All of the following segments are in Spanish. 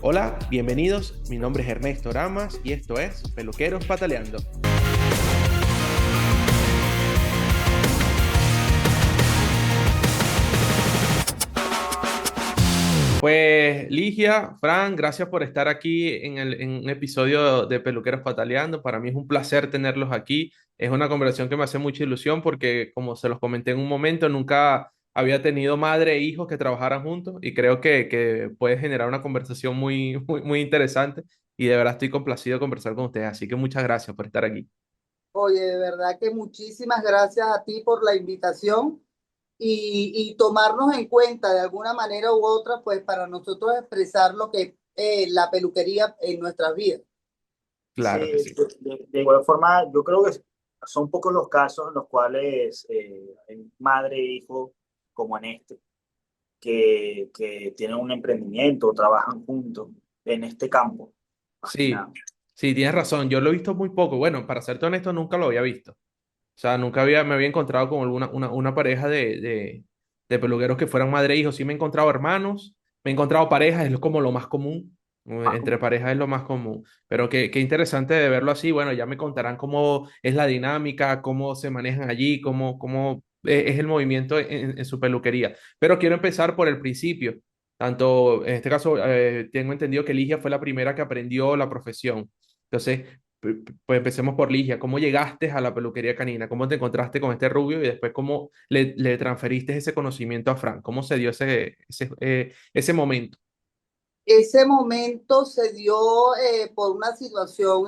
Hola, bienvenidos. Mi nombre es Ernesto Ramas y esto es Peluqueros Pataleando. Pues Ligia, Fran, gracias por estar aquí en un episodio de Peluqueros Pataleando. Para mí es un placer tenerlos aquí. Es una conversación que me hace mucha ilusión porque, como se los comenté en un momento, nunca había tenido madre e hijos que trabajaran juntos y creo que puede generar una conversación muy interesante y de verdad estoy complacido de conversar con ustedes. Así que muchas gracias por estar aquí. Oye, de verdad que muchísimas gracias a ti por la invitación y tomarnos en cuenta de alguna manera u otra, pues para nosotros expresar lo que es la peluquería en nuestras vidas. Sí, Claro que sí. de igual forma, yo creo que son pocos los casos en los cuales hay madre e hijo, como en este, que tienen un emprendimiento o trabajan juntos en este campo, más que Sí, nada. sí, tienes razón. Yo lo he visto muy poco. Bueno, para serte honesto, nunca lo había visto. O sea, me había encontrado con una pareja de peluqueros que fueran madre e hijo. Sí me he encontrado hermanos, me he encontrado parejas, es como lo más común. Más Entre como- parejas es lo más común. Pero qué interesante de verlo así. Bueno, ya me contarán cómo es la dinámica, cómo se manejan allí, cómo es el movimiento en su peluquería. Pero quiero empezar por el principio. Tanto, en este caso, tengo entendido que Ligia fue la primera que aprendió la profesión. Entonces, pues empecemos por Ligia. ¿Cómo llegaste a la peluquería canina? ¿Cómo te encontraste con este rubio? Y después, ¿cómo le transferiste ese conocimiento a Frank? ¿Cómo se dio ese momento? Ese momento se dio por una situación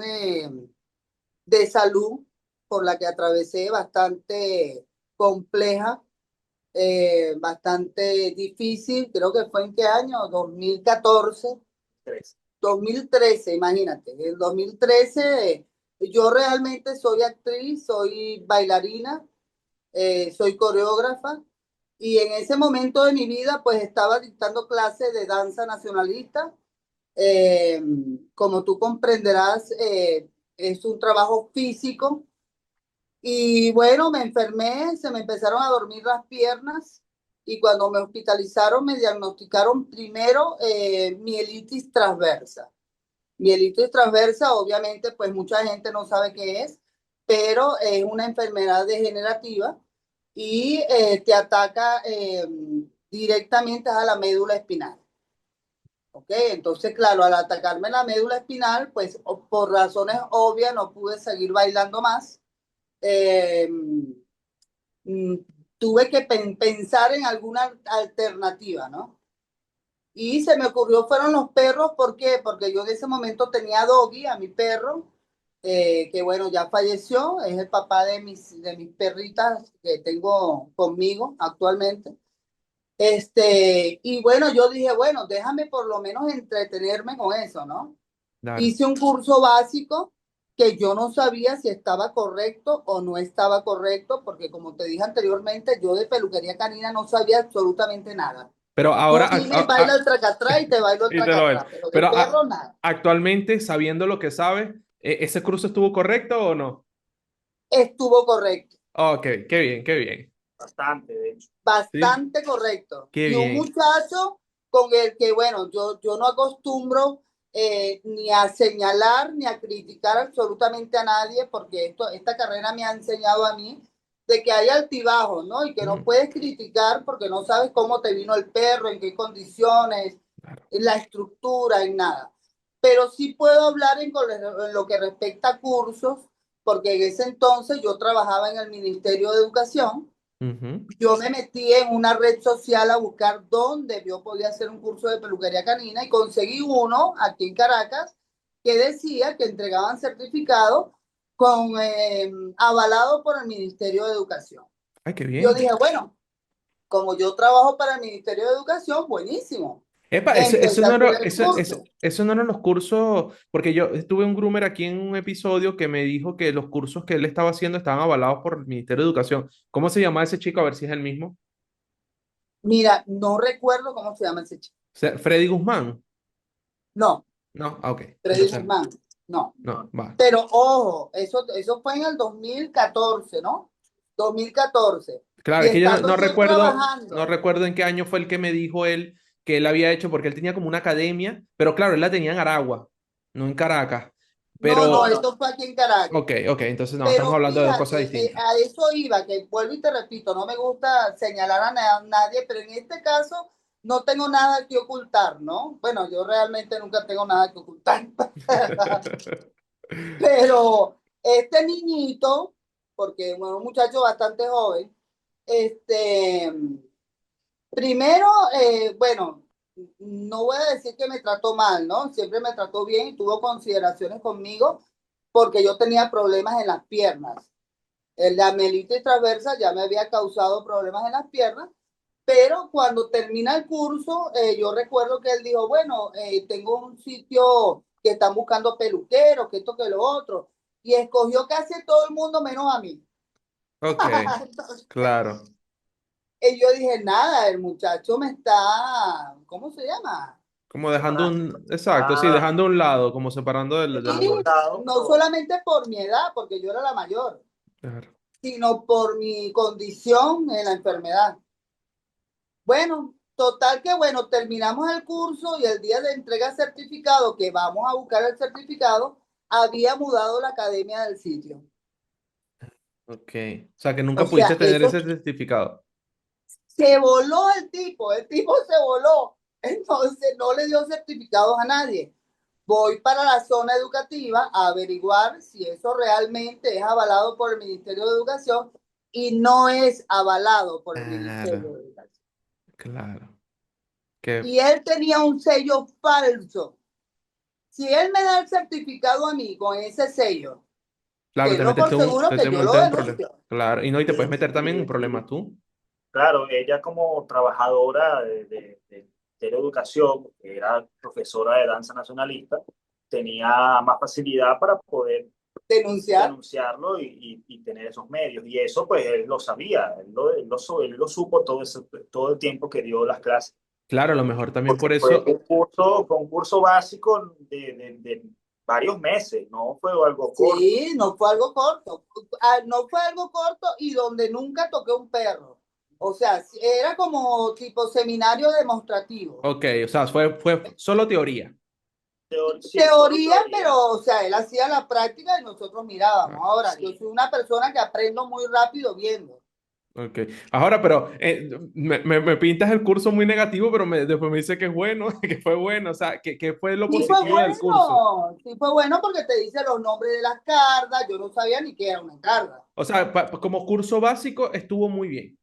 de salud por la que atravesé bastante compleja, bastante difícil. Creo que fue en qué año, 2014. Tres. 2013, imagínate, en el 2013 yo realmente soy actriz, soy bailarina, soy coreógrafa y en ese momento de mi vida pues estaba dictando clases de danza nacionalista. Eh, Como tú comprenderás, es un trabajo físico y bueno, me enfermé, se me empezaron a dormir las piernas y cuando me hospitalizaron me diagnosticaron primero mielitis transversa. Mielitis transversa, obviamente, pues mucha gente no sabe qué es, pero es una enfermedad degenerativa y te ataca directamente a la médula espinal. ¿Ok? Entonces, claro, al atacarme la médula espinal, pues por razones obvias no pude seguir bailando más. Eh, mm, Tuve que pensar en alguna alternativa, ¿no? Y se me ocurrió, fueron los perros, ¿por qué? Porque yo en ese momento tenía a Doggy, a mi perro, que bueno, ya falleció, es el papá de mis perritas que tengo conmigo actualmente. Y bueno, yo dije, bueno, déjame por lo menos entretenerme con eso, ¿no? Claro. Hice un curso básico que yo no sabía si estaba correcto o no estaba correcto, porque como te dije anteriormente, yo de peluquería canina no sabía absolutamente nada. Pero Tú ahora, dime, baila el tracatrá y te bailo el y te lo ven. tracatrá, pero de Pero perro nada. actualmente, sabiendo lo que sabes, ¿ese curso estuvo correcto o no? Estuvo correcto, Ok, qué bien, qué bien. Bastante, de hecho. ¿Sí? bastante correcto. Qué Y un bien. muchacho con el que, bueno, yo no acostumbro ni a señalar ni a criticar absolutamente a nadie, porque esta carrera me ha enseñado a mí de que hay altibajos, ¿no? Y que no Mm, puedes criticar porque no sabes cómo te vino el perro, en qué condiciones, claro. en la estructura, en nada. Pero sí puedo hablar en lo que respecta a cursos, porque en ese entonces yo trabajaba en el Ministerio de Educación. Ujú. Yo me metí en una red social a buscar dónde yo podía hacer un curso de peluquería canina y conseguí uno aquí en Caracas que decía que entregaban certificado avalado por el Ministerio de Educación. Ay, qué Yo bien. dije, bueno, como yo trabajo para el Ministerio de Educación, buenísimo. Epa, Empecé a hacer el curso. eso no eran los cursos, porque yo tuve un groomer aquí en un episodio que me dijo que los cursos que él estaba haciendo estaban avalados por el Ministerio de Educación. ¿Cómo se llama ese chico? A ver si es el mismo. Mira, no recuerdo cómo se llama ese chico. Freddy Guzmán. No, No, ah, ok. Freddy Entonces, Guzmán, no. no, va. Pero ojo, eso fue en el 2014, ¿no? 2014. Claro, Y es que yo estando yo no trabajando, recuerdo en qué año fue el que me dijo él que él había hecho porque él tenía como una academia, pero claro, él la tenía en Aragua, no en Caracas. No, no, Pero, esto fue aquí en Caracas. ok, ok, entonces no, estamos Pero hablando de dos cosas fíjate, distintas. a eso iba, que vuelvo y te repito, no me gusta señalar a nadie, pero en este caso no tengo nada que ocultar, ¿no? Bueno, yo realmente nunca tengo nada que ocultar, pero este niñito, porque bueno, un muchacho bastante joven, este, primero, bueno, no voy a decir que me trató mal, ¿no? Siempre me trató bien y tuvo consideraciones conmigo porque yo tenía problemas en las piernas. La mielitis transversa ya me había causado problemas en las piernas, pero cuando termina el curso, yo recuerdo que él dijo, bueno, tengo un sitio que están buscando peluqueros, que esto, que lo otro, y escogió casi todo el mundo menos a mí. Ok, Entonces, claro. y yo dije, nada, el muchacho me está, ¿cómo se llama? Como dejando Separando. un, exacto, sí, Ah, dejando a un lado, como separando de los Y dejando a un demás. lado, no solamente por mi edad, porque yo era la mayor, Claro. sino por mi condición en la enfermedad. Bueno, total que bueno, terminamos el curso y el día de entrega de certificado, que vamos a buscar el certificado, había mudado la academia del sitio. Ok. O sea, que O nunca pudiste sea, tener eso ese certificado. se voló el tipo se voló. Entonces no le dio certificados a nadie. Voy para la zona educativa a averiguar si eso realmente es avalado por el Ministerio de Educación y no es avalado por el Ministerio Claro, de Educación. claro. Que, Y él tenía un sello falso. Si él me da el certificado a mí con ese sello, claro, tenlo por seguro te que yo lo metes en problemas. denuncio. Claro, y no, y te puedes sí, meter también en sí, problemas sí. tú. Claro, ella como trabajadora de la educación, que era profesora de danza nacionalista, tenía más facilidad para poder Denunciar. denunciarlo y tener esos medios. Y eso pues él lo sabía, él lo supo todo el tiempo que dio las clases, Claro, a lo mejor también porque por eso, fue un curso básico de varios meses, no fue algo corto. Sí, no fue algo corto. No fue algo corto y donde nunca toqué un perro. O sea, era como tipo seminario demostrativo. ok, o sea, fue solo teoría. Sí, solo Teoría, teoría. pero, o sea, él hacía la práctica y nosotros mirábamos. Ah, Ahora, yo Sí. soy una persona que aprendo muy rápido viendo. ok. Ahora, pero me pintas el curso muy negativo, pero después me dice que es bueno, que fue bueno. O sea, que fue lo positivo del curso. Sí fue bueno porque te dice los nombres de las cardas. Yo no sabía ni qué era una carda. O sea, como curso básico estuvo muy bien.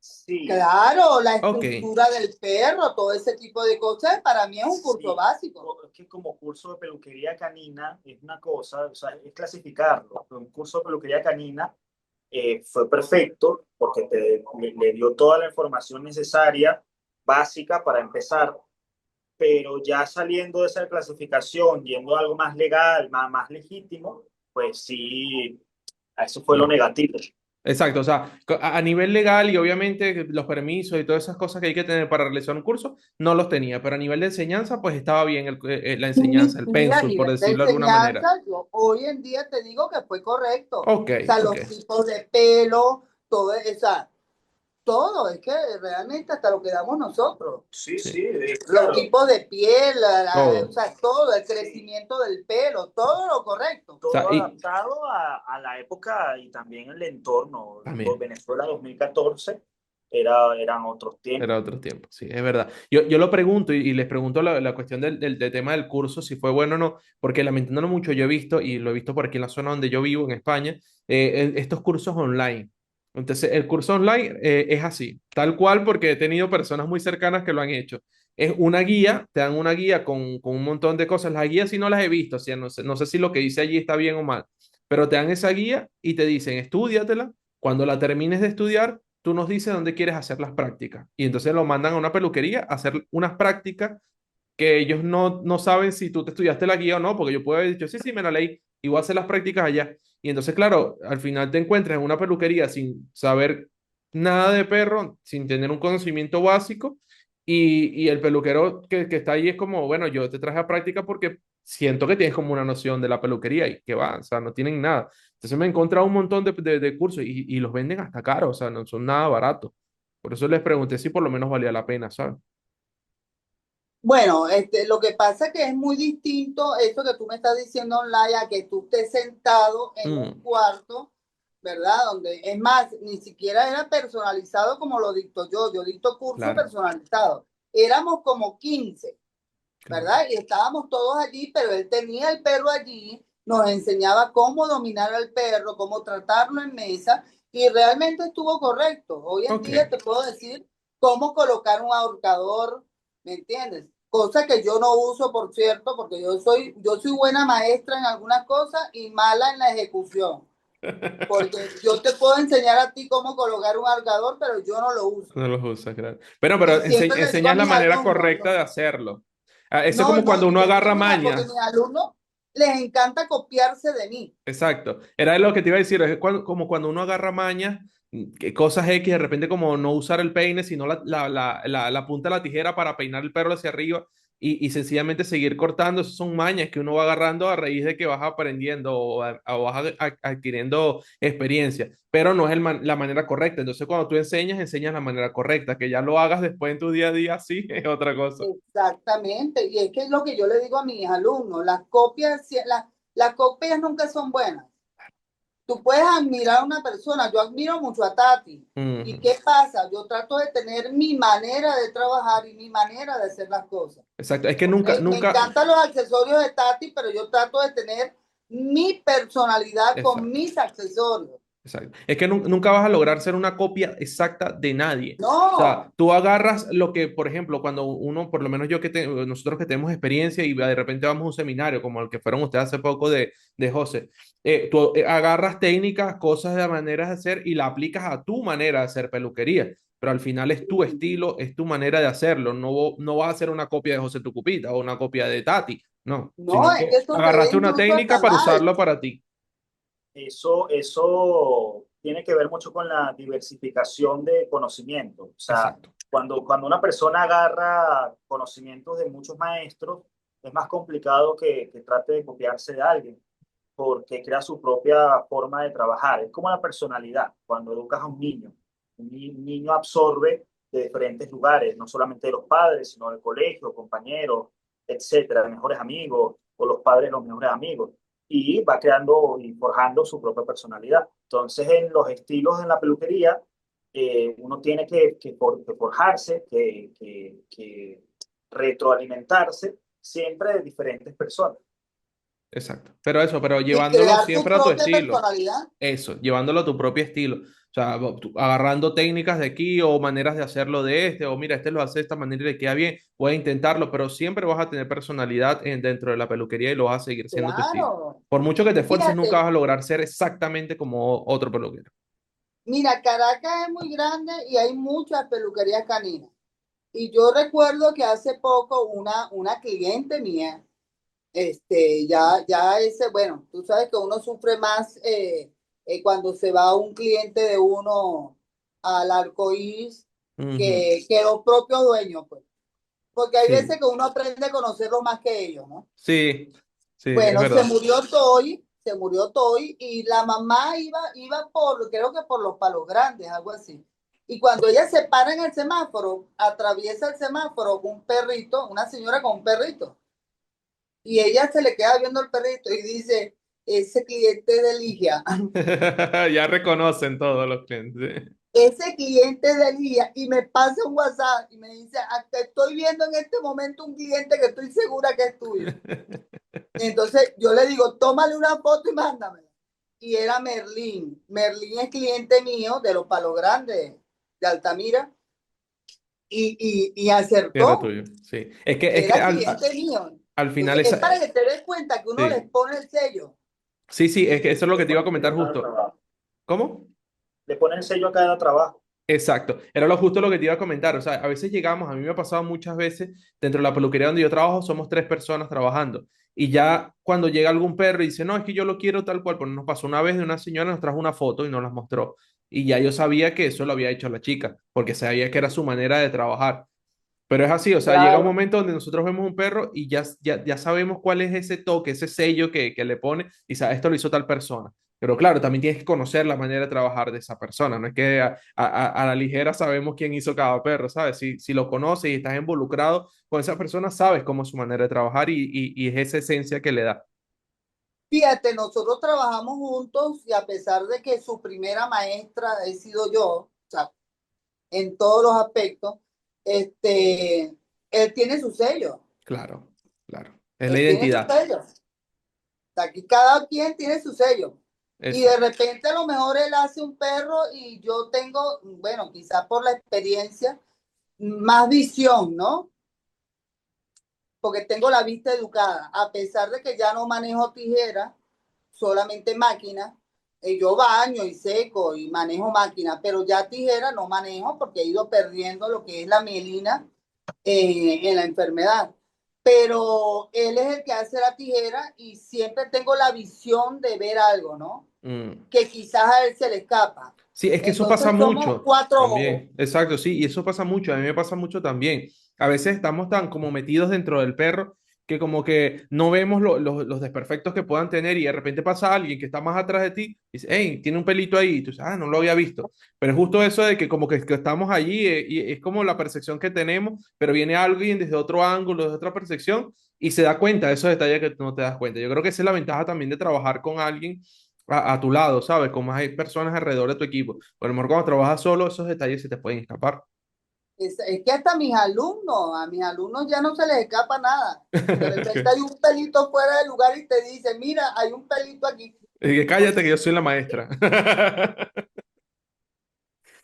Sí, Claro, la Ok, estructura del perro, todo ese tipo de cosas, para mí es un curso sí. básico. Es que como curso de peluquería canina es una cosa, o sea, es clasificarlo. Un curso de peluquería canina fue perfecto porque le dio toda la información necesaria, básica para empezar, pero ya saliendo de esa clasificación, yendo a algo más legal, más legítimo, pues sí, eso fue lo no. negativo. Exacto, o sea, a nivel legal y obviamente los permisos y todas esas cosas que hay que tener para realizar un curso, no los tenía, pero a nivel de enseñanza, pues estaba bien la Sí, enseñanza, el sí, a pénsul, por nivel de decirlo de alguna manera. enseñanza, yo hoy en día te digo que fue correcto. O Ok, sea, ok. los tipos de pelo, todo, o sea, todo, es que realmente hasta lo que damos nosotros. Sí, Sí, sí, Los claro. tipos de piel, o todo. sea, todo, el crecimiento del pelo, todo lo correcto. O sea, Todo y adaptado a la época y también el entorno. también. Venezuela 2014 eran otros Era tiempos. otro tiempo, sí, es verdad. Yo lo pregunto y les pregunto la cuestión del tema del curso, si fue bueno o no, porque lamentándolo mucho, yo he visto, y lo he visto por aquí en la zona donde yo vivo, en España, estos cursos online. Entonces, el curso online es así, tal cual, porque he tenido personas muy cercanas que lo han hecho. Es una guía, te dan una guía con un montón de cosas. Las guías sí no las he visto, o sea, no sé si lo que dice allí está bien o mal, pero te dan esa guía y te dicen, estúdiatela. Cuando la termines de estudiar, tú nos dices dónde quieres hacer las prácticas. Y entonces lo mandan a una peluquería a hacer unas prácticas que ellos no saben si tú te estudiaste la guía o no, porque yo puedo haber dicho, sí, sí, me la leí y voy a hacer las prácticas allá. Y entonces, claro, al final te encuentras en una peluquería sin saber nada de perro, sin tener un conocimiento básico, y el peluquero que está ahí es como, bueno, yo te traje a práctica porque siento que tienes como una noción de la peluquería y que va, o sea, no tienen nada. Entonces me he encontrado un montón de cursos y los venden hasta caros, o sea, no son nada baratos. Por eso les pregunté si por lo menos valía la pena, ¿sabes? Bueno, lo que pasa es que es muy distinto eso que tú me estás diciendo online a que tú estés sentado en un Mm, cuarto, ¿verdad? Donde, es más, ni siquiera era personalizado como lo dicto yo dicto curso claro, personalizado. Éramos como 15, claro. ¿verdad? Y estábamos todos allí, pero él tenía el perro allí, nos enseñaba cómo dominar al perro, cómo tratarlo en mesa, y realmente estuvo correcto. Hoy en Ok. día te puedo decir cómo colocar un ahorcador, ¿me entiendes? Cosa que yo no uso, por cierto, porque yo soy buena maestra en algunas cosas y mala en la ejecución. Porque yo te puedo enseñar a ti cómo colocar un ahorcador, pero yo no lo uso. No los usas, claro. Bueno, pero Y siempre le digo a enseñas la mis manera alumnos, correcta de hacerlo. Ah, eso es no, como no, cuando y uno te agarra digo más, porque a mañas. mis alumnos les encanta copiarse de mí. Exacto. Era lo que te iba a decir. Es como cuando uno agarra mañas, que cosas X, de repente como no usar el peine, sino la punta de la tijera para peinar el pelo hacia arriba y sencillamente seguir cortando. Esas son mañas que uno va agarrando a raíz de que vas aprendiendo o vas adquiriendo experiencia. Pero no es la manera correcta. Entonces, cuando tú enseñas, enseñas la manera correcta. Que ya lo hagas después en tu día a día, sí, es otra cosa. Exactamente, y es que es lo que yo le digo a mis alumnos, las copias nunca son buenas. Tú puedes admirar a una persona, yo admiro mucho a Tati. ¿Y Ujú. qué pasa? Yo trato de tener mi manera de trabajar y mi manera de hacer las cosas. Exacto. Es que ¿Ok? nunca, Me nunca. encantan los accesorios de Tati, pero yo trato de tener mi personalidad con Exacto. mis accesorios. Exacto. Es que nunca vas a lograr ser una copia exacta de nadie. O sea, No, tú agarras lo que, por ejemplo, cuando uno, por lo menos nosotros que tenemos experiencia y de repente vamos a un seminario como el que fueron ustedes hace poco de José, tú agarras técnicas, cosas de maneras de hacer y la aplicas a tu manera de hacer peluquería. Pero al final es tu estilo, es tu manera de hacerlo. No vas a hacer una copia de José Tucupita o una copia de Tati, no, no, sino es que que eso se ve agarraste una incluso técnica hasta para mal. usarlo para ti. Eso tiene que ver mucho con la diversificación de conocimiento. O sea, Exacto. cuando una persona agarra conocimientos de muchos maestros, es más complicado que trate de copiarse de alguien, porque crea su propia forma de trabajar. Es como la personalidad. Cuando educas a un niño, un niño absorbe de diferentes lugares, no solamente de los padres, sino del colegio, compañeros, etcétera, mejores amigos, o los padres los mejores amigos, y va creando y forjando su propia personalidad. Entonces, en los estilos en la peluquería, uno tiene que forjarse, que retroalimentarse siempre de diferentes personas. Exacto. Pero Y llevándolo crear tu siempre a tu propia estilo. personalidad. Eso, llevándolo a tu propio estilo. O sea, agarrando técnicas de aquí o maneras de hacerlo de este, o mira, este lo hace de esta manera y le queda bien, voy a intentarlo, pero siempre vas a tener personalidad dentro de la peluquería y lo vas a seguir siendo tu estilo. Claro. Por mucho que te esfuerces, nunca Fíjate, vas a lograr ser exactamente como otro peluquero. mira, Caracas es muy grande y hay muchas peluquerías caninas. Y yo recuerdo que hace poco una cliente mía, ya ese, bueno, tú sabes que uno sufre más cuando se va un cliente de uno al arcoíris Ujú. que los propios dueños, pues. Porque hay Sí, veces que uno aprende a conocerlos más que ellos, ¿no? sí, sí, es Bueno, verdad. Se murió Toy y la mamá iba creo que por los Palos Grandes, algo así. Y cuando ella se para en el semáforo, atraviesa el semáforo un perrito, una señora con un perrito. Y ella se le queda viendo el perrito y dice, ese cliente de Ligia, Ya reconocen todos los clientes. ese cliente de Ligia, y me pasa un WhatsApp y me dice, "Te estoy viendo en este momento un cliente que estoy segura que es tuyo". Entonces yo le digo, tómale una foto y mándamela. Y era Merlín. Merlín es cliente mío de los Palos Grandes de Altamira y Era acertó. tuyo, sí. Es que Era cliente mío. al final Entonces es esa, para que te des cuenta que uno les sí. pone el sello. Sí, sí, es que eso es lo Le que te iba a ponen sello comentar a cada justo. trabajo. ¿Cómo? Le ponen sello a cada trabajo. Exacto, era lo justo lo que te iba a comentar. O sea, a veces llegamos, a mí me ha pasado muchas veces, dentro de la peluquería donde yo trabajo, somos tres personas trabajando. Y ya cuando llega algún perro y dice, no, es que yo lo quiero tal cual, pues nos pasó una vez de una señora, nos trajo una foto y nos las mostró. Y ya yo sabía que eso lo había hecho la chica, porque sabía que era su manera de trabajar. Pero es así, o sea, llega un Claro. momento donde nosotros vemos un perro y ya sabemos cuál es ese toque, ese sello que le pone y sabe, esto lo hizo tal persona. Pero claro, también tienes que conocer la manera de trabajar de esa persona. No es que a la ligera sabemos quién hizo cada perro, ¿sabes? Si lo conoces y estás involucrado con esa persona, sabes cómo es su manera de trabajar y es esa esencia que le da. Fíjate, nosotros trabajamos juntos y a pesar de que su primera maestra he sido yo, o sea, en todos los aspectos, este, él tiene su sello, Claro, claro. Es la él tiene su identidad. sello. O sea, aquí cada quien tiene su sello. Y de Exacto. repente a lo mejor él hace un perro y yo tengo, bueno, quizás por la experiencia, más visión, ¿no? Porque tengo la vista educada, a pesar de que ya no manejo tijera, solamente máquina, yo baño y seco y manejo máquina, pero ya tijera no manejo porque he ido perdiendo lo que es la mielina en la enfermedad. Pero él es el que hace la tijera y siempre tengo la visión de ver algo, ¿no? Mm. Que quizás a él se le escapa. Sí, es que eso pasa Entonces somos mucho cuatro ojos. también. Exacto, sí, y eso pasa mucho. A mí me pasa mucho también. A veces estamos tan como metidos dentro del perro que como que no vemos los desperfectos que puedan tener y de repente pasa alguien que está más atrás de ti y dice, hey, tiene un pelito ahí. Y tú dices, ah, no lo había visto. Pero es justo eso de que como que estamos allí y es como la percepción que tenemos, pero viene alguien desde otro ángulo, desde otra percepción y se da cuenta de esos detalles que tú no te das cuenta. Yo creo que esa es la ventaja también de trabajar con alguien a tu lado, ¿sabes? Como hay personas alrededor de tu equipo. Pero a lo mejor cuando trabajas solo, esos detalles se te pueden escapar. Es que hasta a mis alumnos ya no se les escapa nada. De repente hay un pelito fuera del lugar y te dice, mira, hay un pelito aquí. Y que cállate que yo soy la maestra.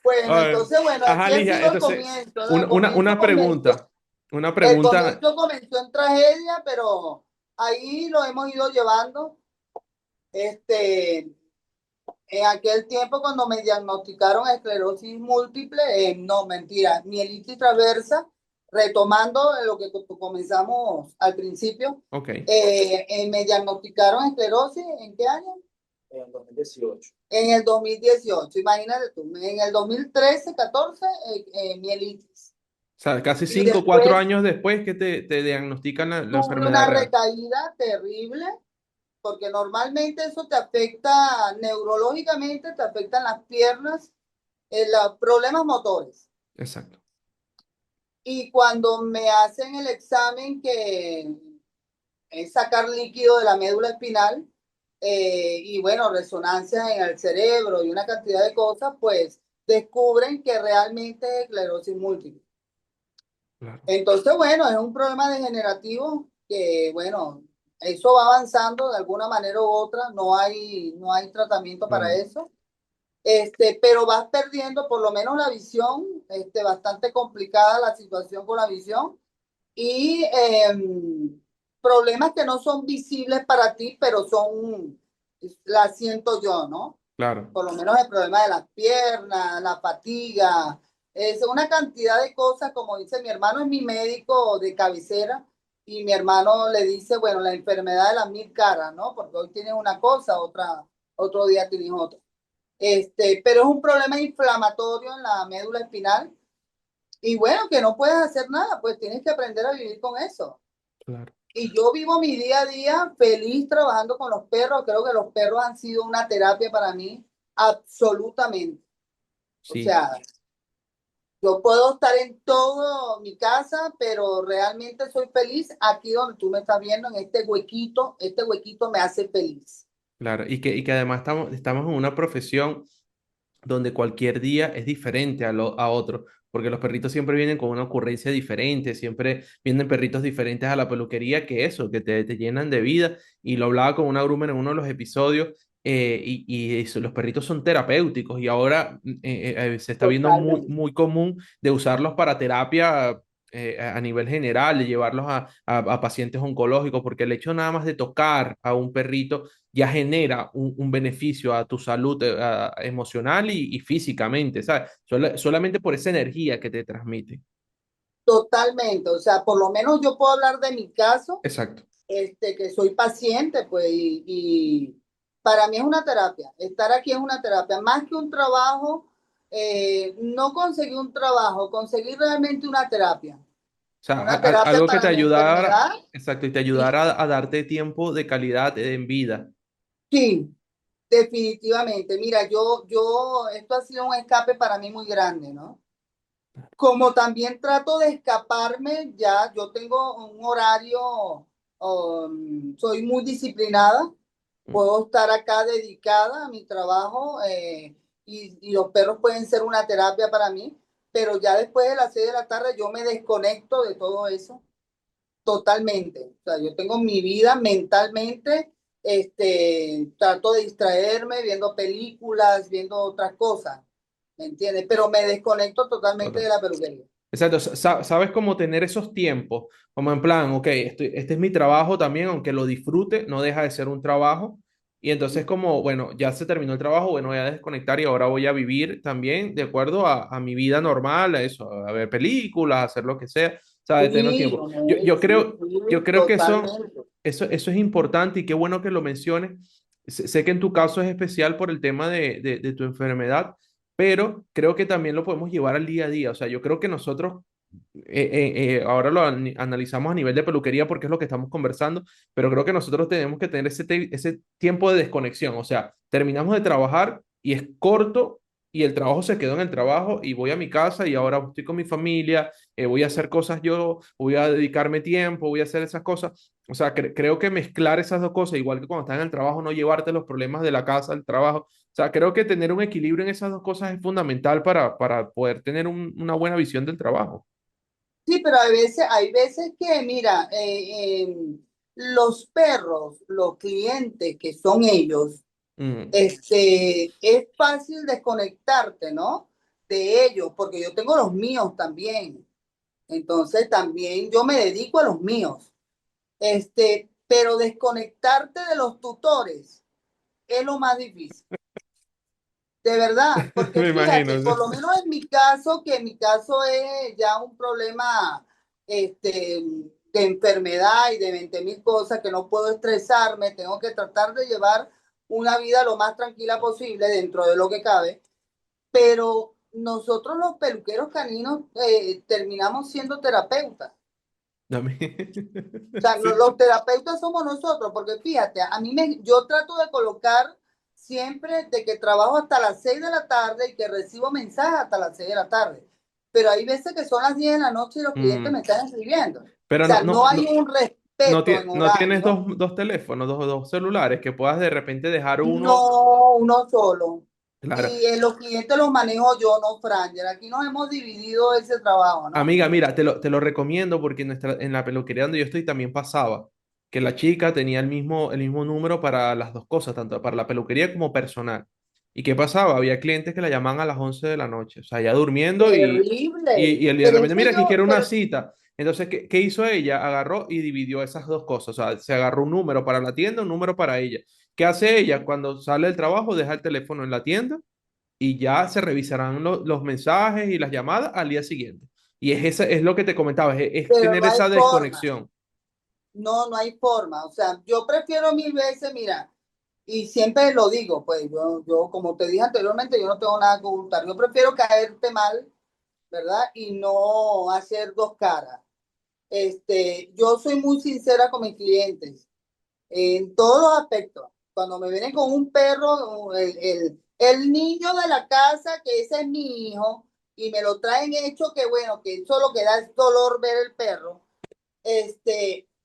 Bueno, Ay, entonces, bueno, ajá, aquí ha Ligia, sido el entonces, comienzo, ¿no? una pregunta. Una El pregunta. comienzo comenzó en tragedia, pero ahí lo hemos ido llevando. Este, en aquel tiempo, cuando me diagnosticaron esclerosis múltiple, no, mentira, mielitis transversa, retomando lo que comenzamos al principio, Ok. me diagnosticaron esclerosis, ¿en qué año? En 2018. En el 2018, imagínate tú, en el 2013, 14, mielitis. O sea, casi Y 5 o 4 después años después que te diagnostican la tuve enfermedad una real. recaída terrible, porque normalmente eso te afecta neurológicamente, te afectan las piernas, los problemas motores. Exacto. Y cuando me hacen el examen que es sacar líquido de la médula espinal, y bueno, resonancias en el cerebro y una cantidad de cosas, pues descubren que realmente es esclerosis múltiple. Claro. Entonces, bueno, es un problema degenerativo que, bueno, eso va avanzando de alguna manera u otra, no hay tratamiento para Mm, eso, pero vas perdiendo por lo menos la visión, bastante complicada la situación con la visión y problemas que no son visibles para ti, pero la siento yo, ¿no? claro. Por lo menos el problema de las piernas, la fatiga, es una cantidad de cosas, como dice mi hermano, es mi médico de cabecera, y mi hermano le dice, bueno, la enfermedad de las mil caras, ¿no? Porque hoy tienes una cosa, otro día tienes otra. Pero es un problema inflamatorio en la médula espinal, y bueno, que no puedes hacer nada, pues tienes que aprender a vivir con eso. Claro. Y yo vivo mi día a día feliz trabajando con los perros. Creo que los perros han sido una terapia para mí, absolutamente. O Sí. sea, yo puedo estar en todo mi casa, pero realmente soy feliz aquí donde tú me estás viendo, en este huequito. Este huequito me hace feliz. Claro. Y que además estamos en una profesión donde cualquier día es diferente a otro, porque los perritos siempre vienen con una ocurrencia diferente, siempre vienen perritos diferentes a la peluquería, que eso, que te llenan de vida, y lo hablaba con una groomer en uno de los episodios, y eso, los perritos son terapéuticos, y ahora se está viendo muy, Totalmente. muy común de usarlos para terapia. A nivel general, de llevarlos a pacientes oncológicos, porque el hecho nada más de tocar a un perrito ya genera un beneficio a tu salud emocional y físicamente, ¿sabes? Solamente por esa energía que te transmite. Totalmente. O sea, por lo menos yo puedo hablar de mi caso, Exacto. que soy paciente, pues, y para mí es una terapia. Estar aquí es una terapia. Más que un trabajo, no conseguí un trabajo, conseguí realmente O sea, una terapia algo que te para mi ayudara, enfermedad. exacto, y te Y ayudara a darte tiempo de calidad en vida. sí, definitivamente. Mira, esto ha sido un escape para mí muy grande, ¿no? Como también trato de escaparme, ya yo tengo un horario, soy muy disciplinada, puedo estar acá dedicada a mi trabajo y los perros pueden ser una terapia para mí, pero ya después de las 6 de la tarde yo me desconecto de todo eso totalmente. O sea, yo tengo mi vida mentalmente, trato de distraerme viendo películas, viendo otras cosas, ¿me entiendes? Pero me desconecto totalmente de Total. la peluquería. Exacto, sabes cómo tener esos tiempos, como en plan, ok, este es mi trabajo también, aunque lo disfrute, no deja de ser un trabajo. Y entonces como, bueno, ya se terminó el trabajo, bueno, voy a desconectar y ahora voy a vivir también de acuerdo a mi vida normal, a eso, a ver películas, a hacer lo que sea, ¿sabes? Tener Sí, tiempo. Leonel, sí, Yo sí, creo que totalmente. eso es importante y qué bueno que lo menciones. Sé que en tu caso es especial por el tema de tu enfermedad, pero creo que también lo podemos llevar al día a día. O sea, yo creo que nosotros ahora lo analizamos a nivel de peluquería porque es lo que estamos conversando, pero creo que nosotros tenemos que tener ese tiempo de desconexión. O sea, terminamos de trabajar y es corto y el trabajo se quedó en el trabajo y voy a mi casa y ahora estoy con mi familia, voy a hacer cosas yo, voy a dedicarme tiempo, voy a hacer esas cosas. O sea, creo que mezclar esas dos cosas, igual que cuando estás en el trabajo, no llevarte los problemas de la casa al trabajo. O sea, creo que tener un equilibrio en esas dos cosas es fundamental para poder tener una buena visión del trabajo. Sí, pero hay veces que, mira, los perros, los clientes que son ellos, Mm. es fácil desconectarte, ¿no? De ellos, porque yo tengo los míos también. Entonces también yo me dedico a los míos. Pero desconectarte de los tutores es lo más difícil. De verdad, porque Me fíjate, imagino, por sí. lo menos en mi caso, que en mi caso es ya un problema de enfermedad y de 20.000 cosas que no puedo estresarme, tengo que tratar de llevar una vida lo más tranquila posible dentro de lo que cabe, pero nosotros los peluqueros caninos terminamos siendo terapeutas. Dame. O sea, Sí. los terapeutas somos nosotros, porque fíjate, yo trato de colocar siempre de que trabajo hasta las 6 de la tarde y que recibo mensajes hasta las 6 de la tarde. Pero hay veces que son las 10 de la noche y los clientes Mm. me están escribiendo. O Pero sea, no hay un respeto en no tienes horario, dos teléfonos, dos celulares que puedas de repente dejar uno. no uno solo. Claro. Y los clientes los manejo yo, no Franger. Aquí nos hemos dividido ese trabajo, ¿no? Amiga, mira, te lo recomiendo porque en la peluquería donde yo estoy también pasaba que la chica tenía el mismo número para las dos cosas, tanto para la peluquería como personal. ¿Y qué pasaba? Había clientes que la llamaban a las 11 de la noche, o sea, ya durmiendo Terrible. y él de Pero repente, es que mira, que yo, quiero una pero cita. Entonces, ¿qué hizo ella? Agarró y dividió esas dos cosas, o sea, se agarró un número para la tienda, un número para ella. ¿Qué hace ella? Cuando sale del trabajo, deja el teléfono en la tienda y ya se revisarán los mensajes y las llamadas al día siguiente. Y es lo que te comentaba, es pero tener no hay esa forma. desconexión. No, no hay forma. O sea, yo prefiero mil veces, mira, y siempre lo digo, pues como te dije anteriormente, yo no tengo nada que ocultar. Yo prefiero caerte mal, ¿verdad? Y no hacer dos caras. Yo soy muy sincera con mis clientes en todos los aspectos. Cuando me vienen con un perro, el niño de la casa, que ese es mi hijo, y me lo traen hecho que bueno, que eso lo que da es dolor ver el perro.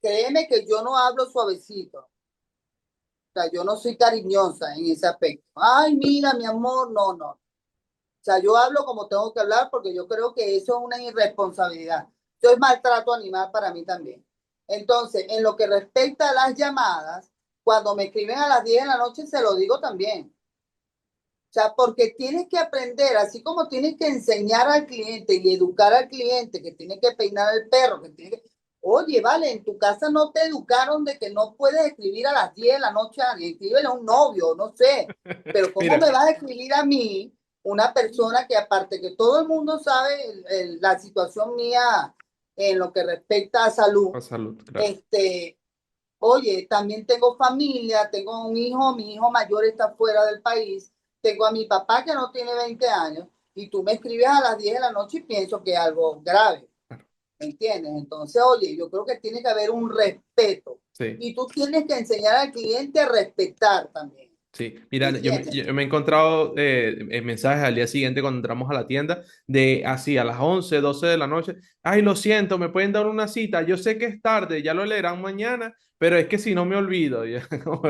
Créeme que yo no hablo suavecito. O sea, yo no soy cariñosa en ese aspecto. Ay, mira, mi amor, no, no. O sea, yo hablo como tengo que hablar porque yo creo que eso es una irresponsabilidad. Eso es maltrato animal para mí también. Entonces, en lo que respecta a las llamadas, cuando me escriben a las 10 de la noche, se lo digo también. O sea, porque tienes que aprender, así como tienes que enseñar al cliente y educar al cliente que tiene que peinar al perro, que tiene que... Oye, vale, en tu casa no te educaron de que no puedes escribir a las 10 de la noche a alguien, escríbele a un novio, no sé. Pero ¿cómo me Mira, vas a escribir a mí, una persona que aparte que todo el mundo sabe la situación mía en lo que respecta a salud, a salud, claro. este, oye, también tengo familia, tengo un hijo, mi hijo mayor está fuera del país, tengo a mi papá que no tiene 20 años y tú me escribes a las 10 de la noche y pienso que es algo grave, Claro. ¿me entiendes? Entonces, oye, yo creo que tiene que haber un respeto Sí. y tú tienes que enseñar al cliente a respetar también. Sí, ¿Me mira, entiendes? yo me he encontrado mensajes al día siguiente cuando entramos a la tienda de así a las 11 12 de la noche. Ay, lo siento, me pueden dar una cita. Yo sé que es tarde, ya lo leerán mañana, pero es que si no me olvido. Y es como,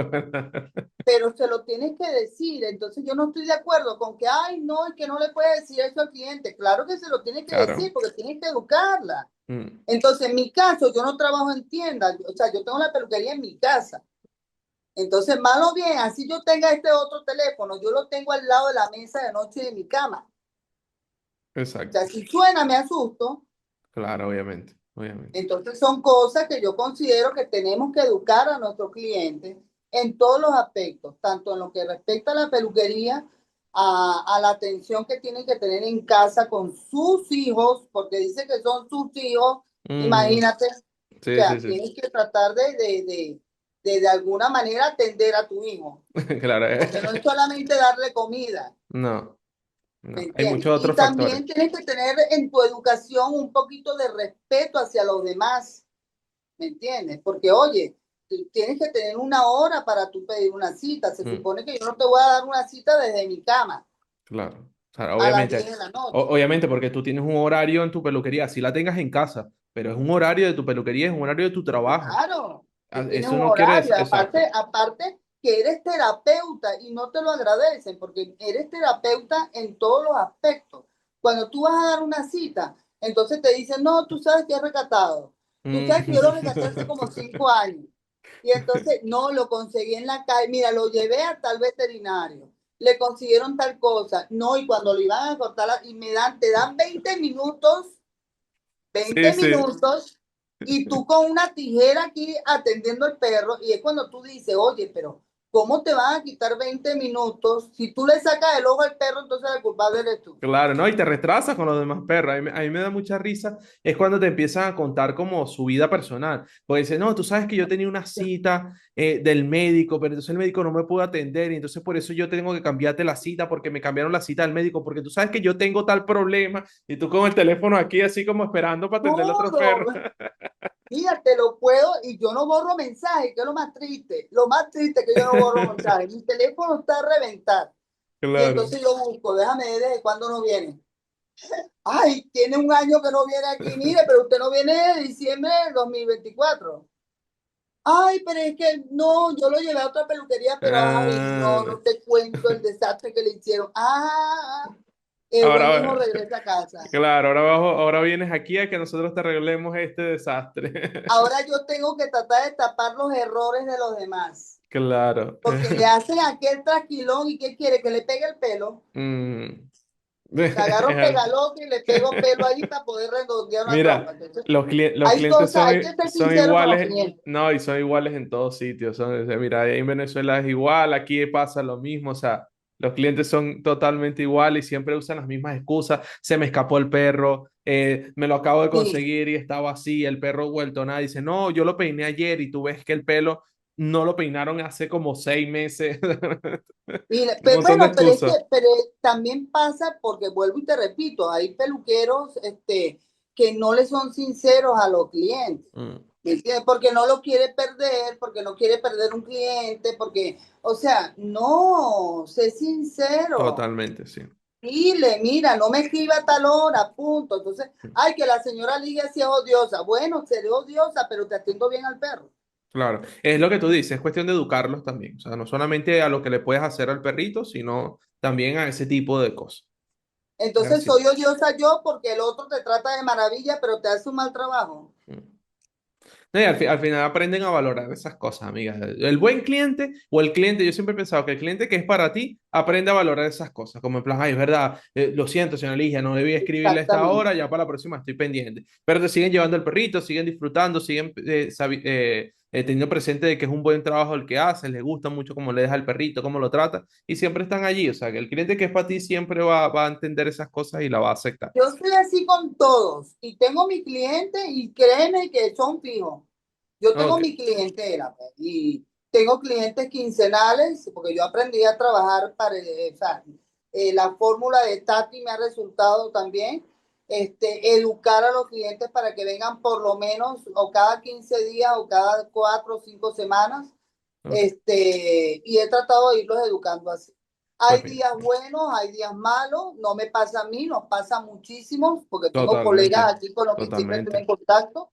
Pero se lo tienes que decir. Entonces yo no estoy de acuerdo con que, ay, no, es que no le puede decir eso al cliente. Claro que se lo tienes que decir Claro. porque tienes que educarla. Mm, Entonces, en mi caso, yo no trabajo en tiendas, o sea, yo tengo la peluquería en mi casa. Entonces, malo bien, así yo tenga este otro teléfono, yo lo tengo al lado de la mesa de noche de mi cama. O exacto. sea, si suena, me asusto. Claro, obviamente, obviamente. Entonces, son cosas que yo considero que tenemos que educar a nuestros clientes en todos los aspectos, tanto en lo que respecta a la peluquería, a la atención que tienen que tener en casa con sus hijos, porque dice que son sus hijos, Ujú. imagínate, o Sí, sí, sea, sí. tienes que tratar de alguna manera atender a tu hijo, Claro. porque no es solamente darle comida, No, ¿me no. Hay entiendes? muchos Y otros factores. también tienes que tener en tu educación un poquito de respeto hacia los demás, ¿me entiendes? Porque, oye, tú tienes que tener una hora para tú pedir una cita. Se Mm, supone que yo no te voy a dar una cita desde mi cama claro. O sea, a las 10 obviamente, de la noche. obviamente porque tú tienes un horario en tu peluquería, si la tengas en casa, pero es un horario de tu peluquería, es un horario de tu trabajo. Claro, tú tienes Eso un no quiere horario. decir, exacto. Aparte que eres terapeuta y no te lo agradecen porque eres terapeuta en todos los aspectos. Cuando tú vas a dar una cita, entonces te dicen, no, tú sabes que es recatado. Tú sabes que yo lo recaté hace como 5 años. Y entonces, no, lo conseguí en la calle. Mira, lo llevé a tal veterinario. Le consiguieron tal cosa. No, y cuando le iban a cortar, y te dan 20 minutos, Sí, 20 sí. minutos, y tú con una tijera aquí atendiendo al perro, y es cuando tú dices, oye, pero ¿cómo te van a quitar 20 minutos? Si tú le sacas el ojo al perro, entonces el culpable eres tú. Claro, ¿no? Y te retrasas con los demás perros. A mí me da mucha risa. Es cuando te empiezan a contar como su vida personal. Porque dicen, no, tú sabes que yo tenía una cita del médico, pero entonces el médico no me pudo atender y entonces por eso yo tengo que cambiarte la cita porque me cambiaron la cita del médico porque tú sabes que yo tengo tal problema y tú con el teléfono aquí así como esperando para atender al otro perro. Todo, mira, te lo puedo, y yo no borro mensajes, que es lo más triste. Lo más triste es que yo no borro mensajes. Mi teléfono está a reventar. Y Claro. entonces yo busco, déjame ver desde cuándo no viene. Ay, tiene un año que no viene aquí, mire, pero usted no viene de diciembre del 2024. Ay, pero es que no, yo lo llevé a otra peluquería, pero ay, no, Ah, no te cuento el desastre que le hicieron. Ah, el buen hijo ahora, regresa a casa. claro, ahora vienes aquí a que nosotros te arreglemos este desastre. Ahora yo tengo que tratar de tapar los errores de los demás, Claro. porque le hacen aquel trasquilón y ¿qué quiere? Que le pegue el pelo. Mm. Le agarro pegalote y le pego pelo ahí para poder redondear una trompa. Mira, Entonces, los hay clientes cosas, hay que ser son sincero con los iguales, clientes. no, y son iguales en todos sitios. O sea, mira, ahí en Venezuela es igual, aquí pasa lo mismo. O sea, los clientes son totalmente iguales y siempre usan las mismas excusas. Se me escapó el perro, me lo acabo de Sí. conseguir y estaba así, el perro vuelto nada. Dice, no, yo lo peiné ayer y tú ves que el pelo no lo peinaron hace como 6 meses. Un montón de Bueno, pero es que excusas. también pasa porque vuelvo y te repito, hay peluqueros que no le son sinceros a los clientes. Mm, ¿Me entiendes? Porque no lo quiere perder, porque no quiere perder un cliente, porque, o sea, no, sé sincero. totalmente, sí. Dile, mira, no me escriba a tal hora, punto. Entonces, ay, que la señora Lidia sí es odiosa. Bueno, seré odiosa, pero te atiendo bien al perro. Claro, es lo que tú dices, es cuestión de educarlos también, o sea, no solamente a lo que le puedes hacer al perrito, sino también a ese tipo de cosas. Es Entonces, así. soy odiosa yo porque el otro te trata de maravilla, pero te hace un mal trabajo. Mm. No, y al final aprenden a valorar esas cosas, amigas. El buen cliente o el cliente, yo siempre he pensado que el cliente que es para ti aprende a valorar esas cosas, como en plan, ay, es verdad, lo siento, señora Ligia, no debí escribirle a esta hora, Exactamente. ya para la próxima estoy pendiente. Pero te siguen llevando el perrito, siguen disfrutando, siguen teniendo presente de que es un buen trabajo el que haces, les gusta mucho cómo le deja el perrito, cómo lo trata, y siempre están allí. O sea, que el cliente que es para ti siempre va a entender esas cosas y la va a aceptar. Yo soy así con todos y tengo mi cliente y créeme que son fijos. Yo tengo Ok. mi clientela pues, y tengo clientes quincenales porque yo aprendí a trabajar para, o sea, la fórmula de Tati me ha resultado también educar a los clientes para que vengan por lo menos o cada 15 días o cada 4 o 5 semanas Ok, Y he tratado de irlos educando así. pues Hay mira, días buenos, hay días malos, no me pasa a mí, nos pasa muchísimo, porque tengo colegas totalmente, aquí con los que siempre estoy en totalmente. contacto.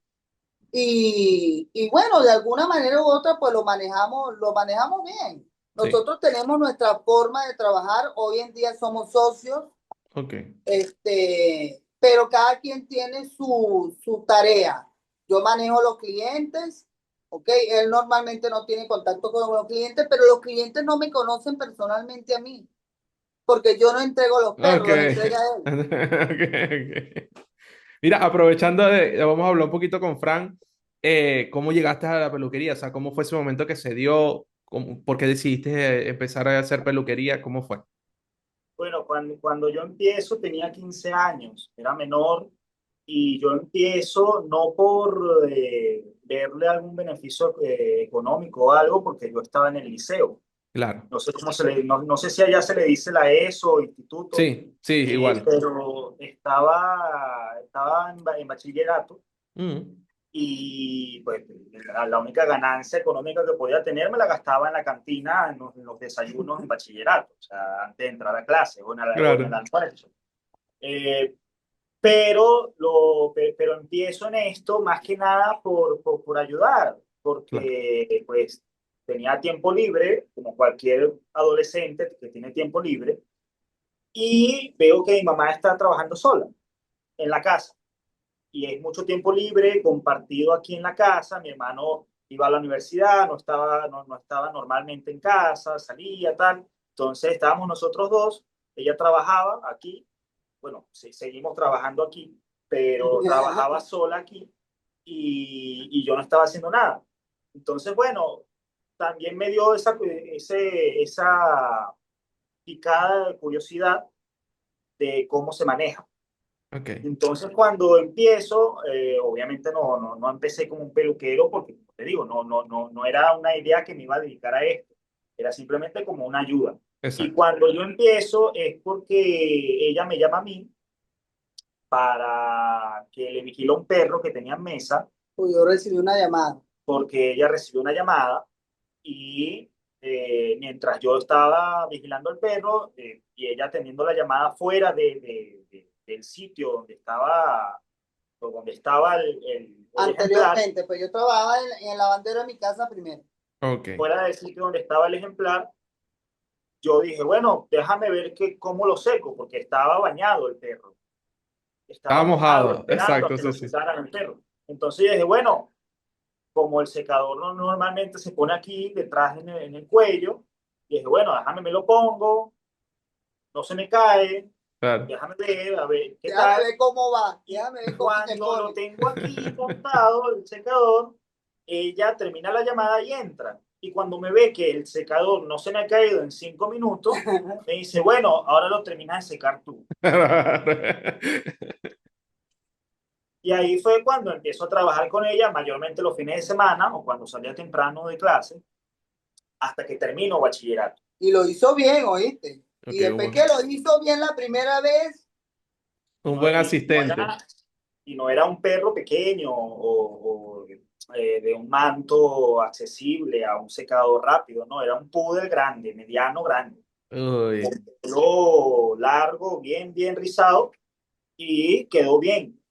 Y bueno, de alguna manera u otra, pues lo manejamos bien. Sí, Nosotros tenemos nuestra forma de trabajar, hoy en día somos socios, ok, pero cada quien tiene su tarea. Yo manejo los clientes, ¿ok? Él normalmente no tiene contacto con los clientes, pero los clientes no me conocen personalmente a mí, porque yo no entrego los perros, ok. los entrega él. Ok, ok. Mira, aprovechando vamos a hablar un poquito con Fran, ¿cómo llegaste a la peluquería? O sea, ¿cómo fue ese momento que se dio? ¿Por qué decidiste empezar a hacer peluquería? ¿Cómo fue? Bueno, cuando yo empiezo tenía 15 años, era menor, y yo empiezo no por verle algún beneficio económico o algo, porque yo estaba en el liceo. Claro. No sé cómo no sé si allá se le dice la ESO, instituto, Sí, sí, igual. pero estaba en bachillerato Mm, y pues la única ganancia económica que podía tener me la gastaba en la cantina, en los desayunos en bachillerato, o sea, antes de entrar a clase o en el claro, almuerzo. Eh, pero empiezo en esto más que nada por ayudar, claro. porque pues tenía tiempo libre, como cualquier adolescente que tiene tiempo libre, y veo que mi mamá está trabajando sola en la casa y es mucho tiempo libre compartido aquí en la casa. Mi hermano iba a la universidad, no estaba normalmente en casa, salía, tal. Entonces estábamos nosotros dos, ella trabajaba aquí, bueno, sí, seguimos trabajando aquí, pero trabajaba sola aquí y yo no estaba haciendo nada. Entonces, bueno, también me dio esa picada de curiosidad de cómo se maneja. Ok. Entonces, cuando empiezo, obviamente no empecé como un peluquero porque, como te digo, no era una idea que me iba a dedicar a esto, era simplemente como una ayuda. Y Exacto. cuando yo empiezo es porque ella me llama a mí para que le vigile un perro que tenía en mesa, Pues yo recibí una llamada. porque ella recibió una llamada y mientras yo estaba vigilando el perro y ella teniendo la llamada fuera del sitio donde estaba el ejemplar, Anteriormente, pues yo trabajaba en el lavandero de mi casa primero. Ok. fuera del sitio donde estaba el ejemplar, yo dije, bueno, déjame ver cómo lo seco, porque estaba bañado el perro, Estaba estaba mojado mojado. esperando a Exacto, que sí, lo sí. secaran el perro. Entonces yo dije, bueno, como el secador normalmente se pone aquí detrás en el cuello, y dije, bueno, déjame me lo pongo, no se me cae, Claro. déjame ver, a ver qué Déjame tal. ver cómo va, Y déjame ver cómo me cuando lo pone. tengo aquí montado, el secador, ella termina la llamada y entra. Y cuando me ve que el secador no se me ha caído en 5 minutos, me dice, bueno, ahora lo terminas de secar tú. Y ahí fue cuando empiezo a trabajar con ella, mayormente los fines de semana o cuando salía temprano de clase, hasta que termino bachillerato. Y lo hizo bien, ¿oíste? Ok, Y después que lo hizo bien la primera vez, un buen Y asistente. no era un perro pequeño de un manto accesible a un secador rápido, no, era un poodle grande, mediano grande, con Uy, pelo largo, bien rizado y quedó bien.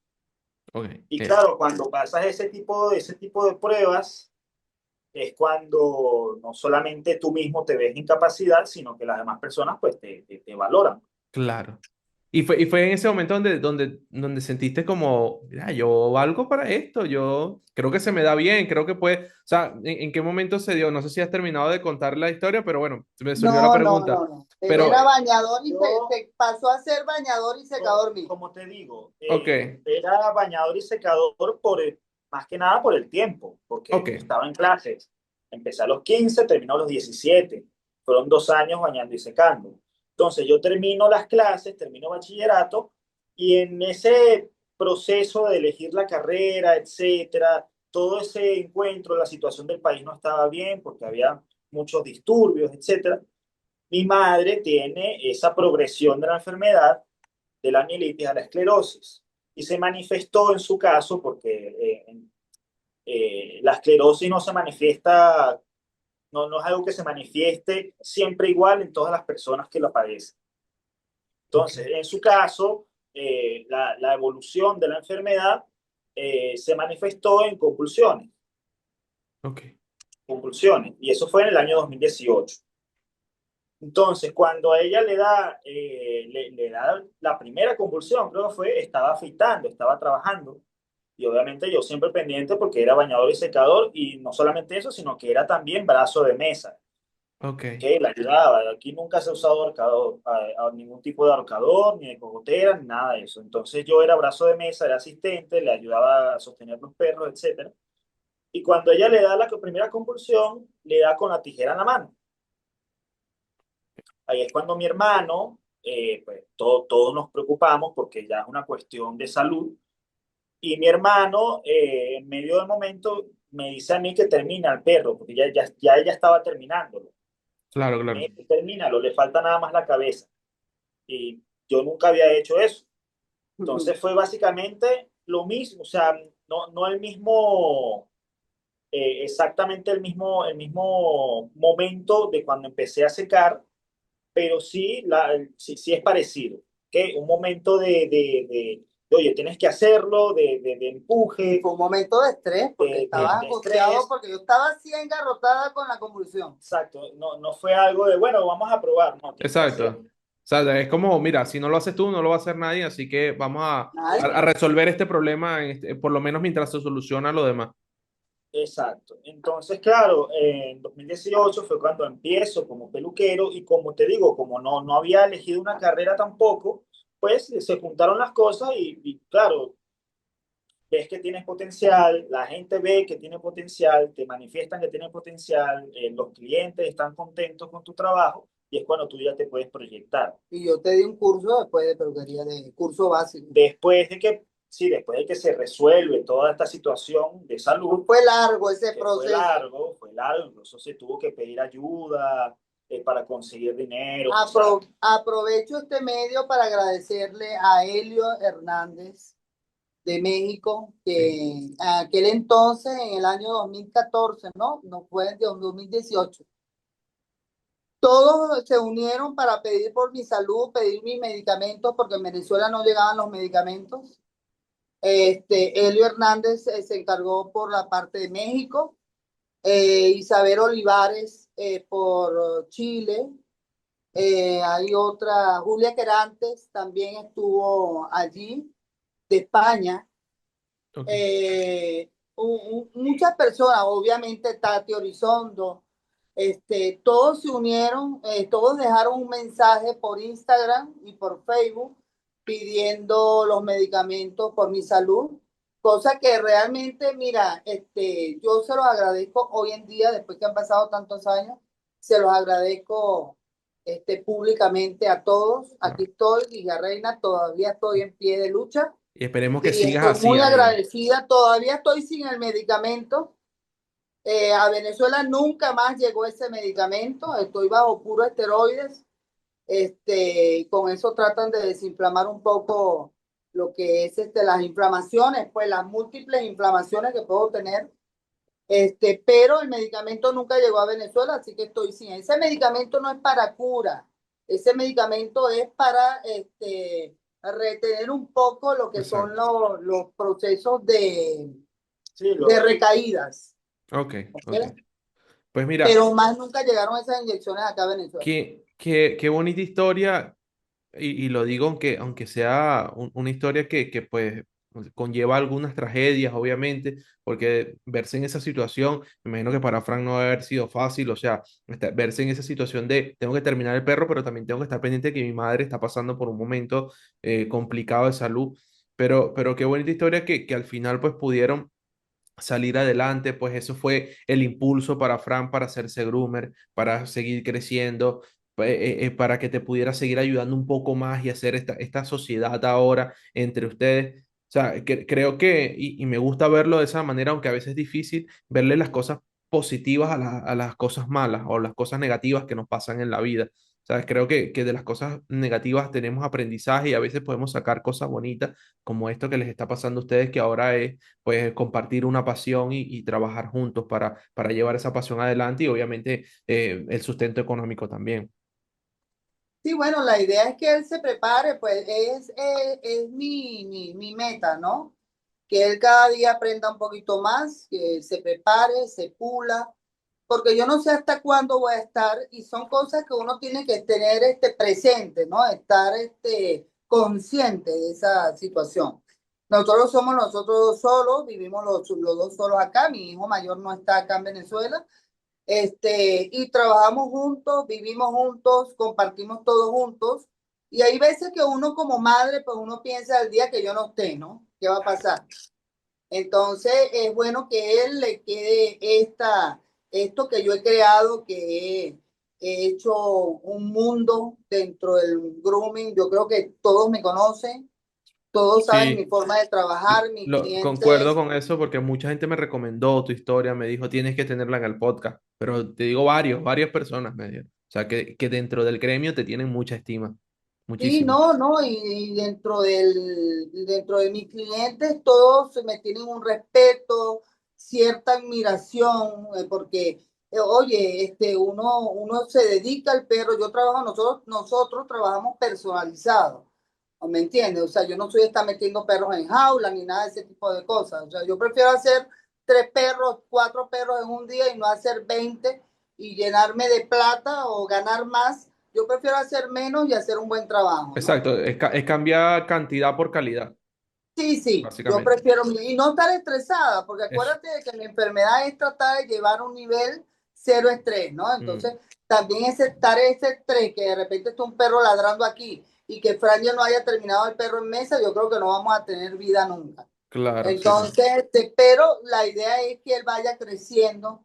ok. Y claro, cuando pasas ese tipo de pruebas, es cuando no solamente tú mismo te ves en capacidad, sino que las demás personas pues te valoran. Claro. Y fue en ese momento donde sentiste como, mira, yo valgo para esto, yo creo que se me da bien, creo que puede, o sea, en qué momento se dio? No sé si has terminado de contar la historia, pero bueno, me surgió la pregunta. no. Él Pero, era bañador y Yo se pasó a ser bañador y secador mío. como te digo, ok, era bañador y secador más que nada por el tiempo, ok, porque estaba en clases. Empecé a los 15, terminó a los 17. Fueron 2 años bañando y secando. Entonces yo termino las clases, termino bachillerato y en ese proceso de elegir la carrera, etcétera, todo ese encuentro, la situación del país no estaba bien porque había muchos disturbios, etcétera. Mi madre tiene esa progresión de la enfermedad de la mielitis a la esclerosis y se manifestó en su caso porque la esclerosis no se manifiesta no es algo que se manifieste siempre igual en todas las personas que lo padecen. Ok, Entonces, en su caso, la evolución de la enfermedad se manifestó en ok, convulsiones, y eso fue en el año 2018. Entonces, cuando a ella le da la primera convulsión, creo que fue, estaba afeitando, estaba trabajando, y obviamente yo siempre pendiente porque era bañador y secador, y no solamente eso, sino que era también brazo de mesa, ok, que la ayudaba. Aquí nunca se ha usado ahorcador, ningún tipo de ahorcador, ni de cogotera, ni nada de eso. Entonces yo era brazo de mesa, era asistente, le ayudaba a sostener los perros, etcétera. Y cuando ella le da la primera convulsión, le da con la tijera en la mano. Ahí es cuando mi hermano, pues todos nos preocupamos porque ya es una cuestión de salud. Y mi hermano, en medio del momento, me dice a mí que termina el perro, porque ya ella estaba terminándolo. claro, Me claro, dice, termínalo, le falta nada más la cabeza. Y yo nunca había hecho eso. Entonces fue básicamente lo mismo, o sea, no el mismo, exactamente el mismo momento de cuando empecé a secar, pero sí, sí es parecido. ¿Okay? Un momento oye, tienes que hacerlo, de empuje, Fue un momento de estrés porque estaba de angustiado estrés. porque yo estaba así engarrotada con la convulsión. Exacto, no fue algo de, bueno, vamos a probar, no, tienes que exacto. hacerlo. O sea, es como, mira, si no lo haces tú, no lo va a hacer nadie, así que vamos a Nadie. resolver este problema, por lo menos mientras se soluciona lo demás. Exacto. Entonces, claro, en 2018 fue cuando empiezo como peluquero y como te digo, como no había elegido una carrera tampoco, pues se juntaron las cosas y claro, ves que tienes potencial, la gente ve que tiene potencial, te manifiestan que tiene potencial, los clientes están contentos con tu trabajo y es cuando tú ya te puedes proyectar. Y yo te di un curso después de peluquería, de curso básico. Después de que, sí, después de que se resuelve toda esta situación de salud, Fue largo ese que proceso. fue largo, incluso se tuvo que pedir ayuda para conseguir dinero. O sea, Aprovecho este medio para agradecerle a Helio Hernández de México, Sí, que en aquel entonces, en el año 2014, ¿no? No fue en 2018. Todos se unieron para pedir por mi salud, pedir mis medicamentos, porque en Venezuela no llegaban los medicamentos. Helio Hernández se encargó por la parte de México, Isabel Olivares por Chile, hay otra, Julia Querantes también estuvo allí, de España. ok, Muchas personas, obviamente Tati Orizondo, todos se unieron, todos dejaron un mensaje por Instagram y por Facebook pidiendo los medicamentos por mi salud, cosa que realmente, mira, yo se los agradezco hoy en día, después que han pasado tantos años, se los agradezco públicamente a todos. Aquí claro. estoy, Guilla Reina, todavía estoy en pie de lucha Y esperemos que y sigas estoy así, muy amiga. agradecida. Todavía estoy sin el medicamento. A Venezuela nunca más llegó ese medicamento. Estoy bajo puro esteroides. Con eso tratan de desinflamar un poco lo que es las inflamaciones, pues las múltiples inflamaciones que puedo tener. Pero el medicamento nunca llegó a Venezuela, así que estoy sin. Ese medicamento no es para cura. Ese medicamento es para retener un poco lo que son Exacto. los procesos sí, de recaídas. Ok, ok. ¿Ok? Pues mira, Pero más nunca llegaron esas inyecciones acá a Venezuela. qué bonita historia. Y lo digo aunque sea una historia que pues conlleva algunas tragedias, obviamente, porque verse en esa situación, me imagino que para Frank no debe haber sido fácil, o sea, verse en esa situación de tengo que terminar el perro, pero también tengo que estar pendiente de que mi madre está pasando por un momento complicado de salud, pero qué bonita historia que al final pues pudieron salir adelante, pues eso fue el impulso para Fran para hacerse groomer, para seguir creciendo, para que te pudiera seguir ayudando un poco más y hacer esta sociedad ahora entre ustedes. O sea, creo que, y me gusta verlo de esa manera, aunque a veces es difícil verle las cosas positivas a las cosas malas o las cosas negativas que nos pasan en la vida. O ¿Sabes? Creo que de las cosas negativas tenemos aprendizaje y a veces podemos sacar cosas bonitas como esto que les está pasando a ustedes, que ahora es pues compartir una pasión y trabajar juntos para llevar esa pasión adelante y obviamente el sustento económico también. Sí, bueno, la idea es que él se prepare, pues es mi meta, ¿no? Que él cada día aprenda un poquito más, que se prepare, se pula, porque yo no sé hasta cuándo voy a estar y son cosas que uno tiene que tener presente, ¿no? Estar consciente de esa situación. Nosotros somos nosotros dos solos, vivimos los dos solos acá, mi hijo mayor no está acá en Venezuela, y trabajamos juntos, vivimos juntos, compartimos todo juntos. Y hay veces que uno como madre, pues uno piensa el día que yo no esté, ¿no? ¿Qué va a pasar? Entonces es bueno que él le quede esto que yo he creado, que he hecho un mundo dentro del grooming. Yo creo que todos me conocen, todos saben mi Sí, forma de trabajar, mis concuerdo clientes. con eso porque mucha gente me recomendó tu historia, me dijo tienes que tenerla en el podcast, pero te digo varias personas me dijeron. O sea, que dentro del gremio te tienen mucha estima, Sí, muchísima. no, no, y dentro de mis clientes todos me tienen un respeto, cierta admiración, porque, oye, uno se dedica al perro, nosotros trabajamos personalizado, ¿me entiendes? O sea, yo no soy estar metiendo perros en jaula ni nada de ese tipo de cosas, o sea, yo prefiero hacer 3 perros, 4 perros en un día y no hacer 20 y llenarme de plata o ganar más. Yo prefiero hacer menos y hacer un buen trabajo, ¿no? Exacto, es cambiar cantidad por calidad, Sí, sí, yo básicamente. prefiero y no estar estresada, porque Eso. acuérdate de que mi enfermedad es tratar de llevar un nivel cero estrés, ¿no? Mm, Entonces, también ese estrés que de repente está un perro ladrando aquí y que Frangel no haya terminado el perro en mesa, yo creo que no vamos a tener vida nunca. claro, sí, sí. Entonces, pero la idea es que él vaya creciendo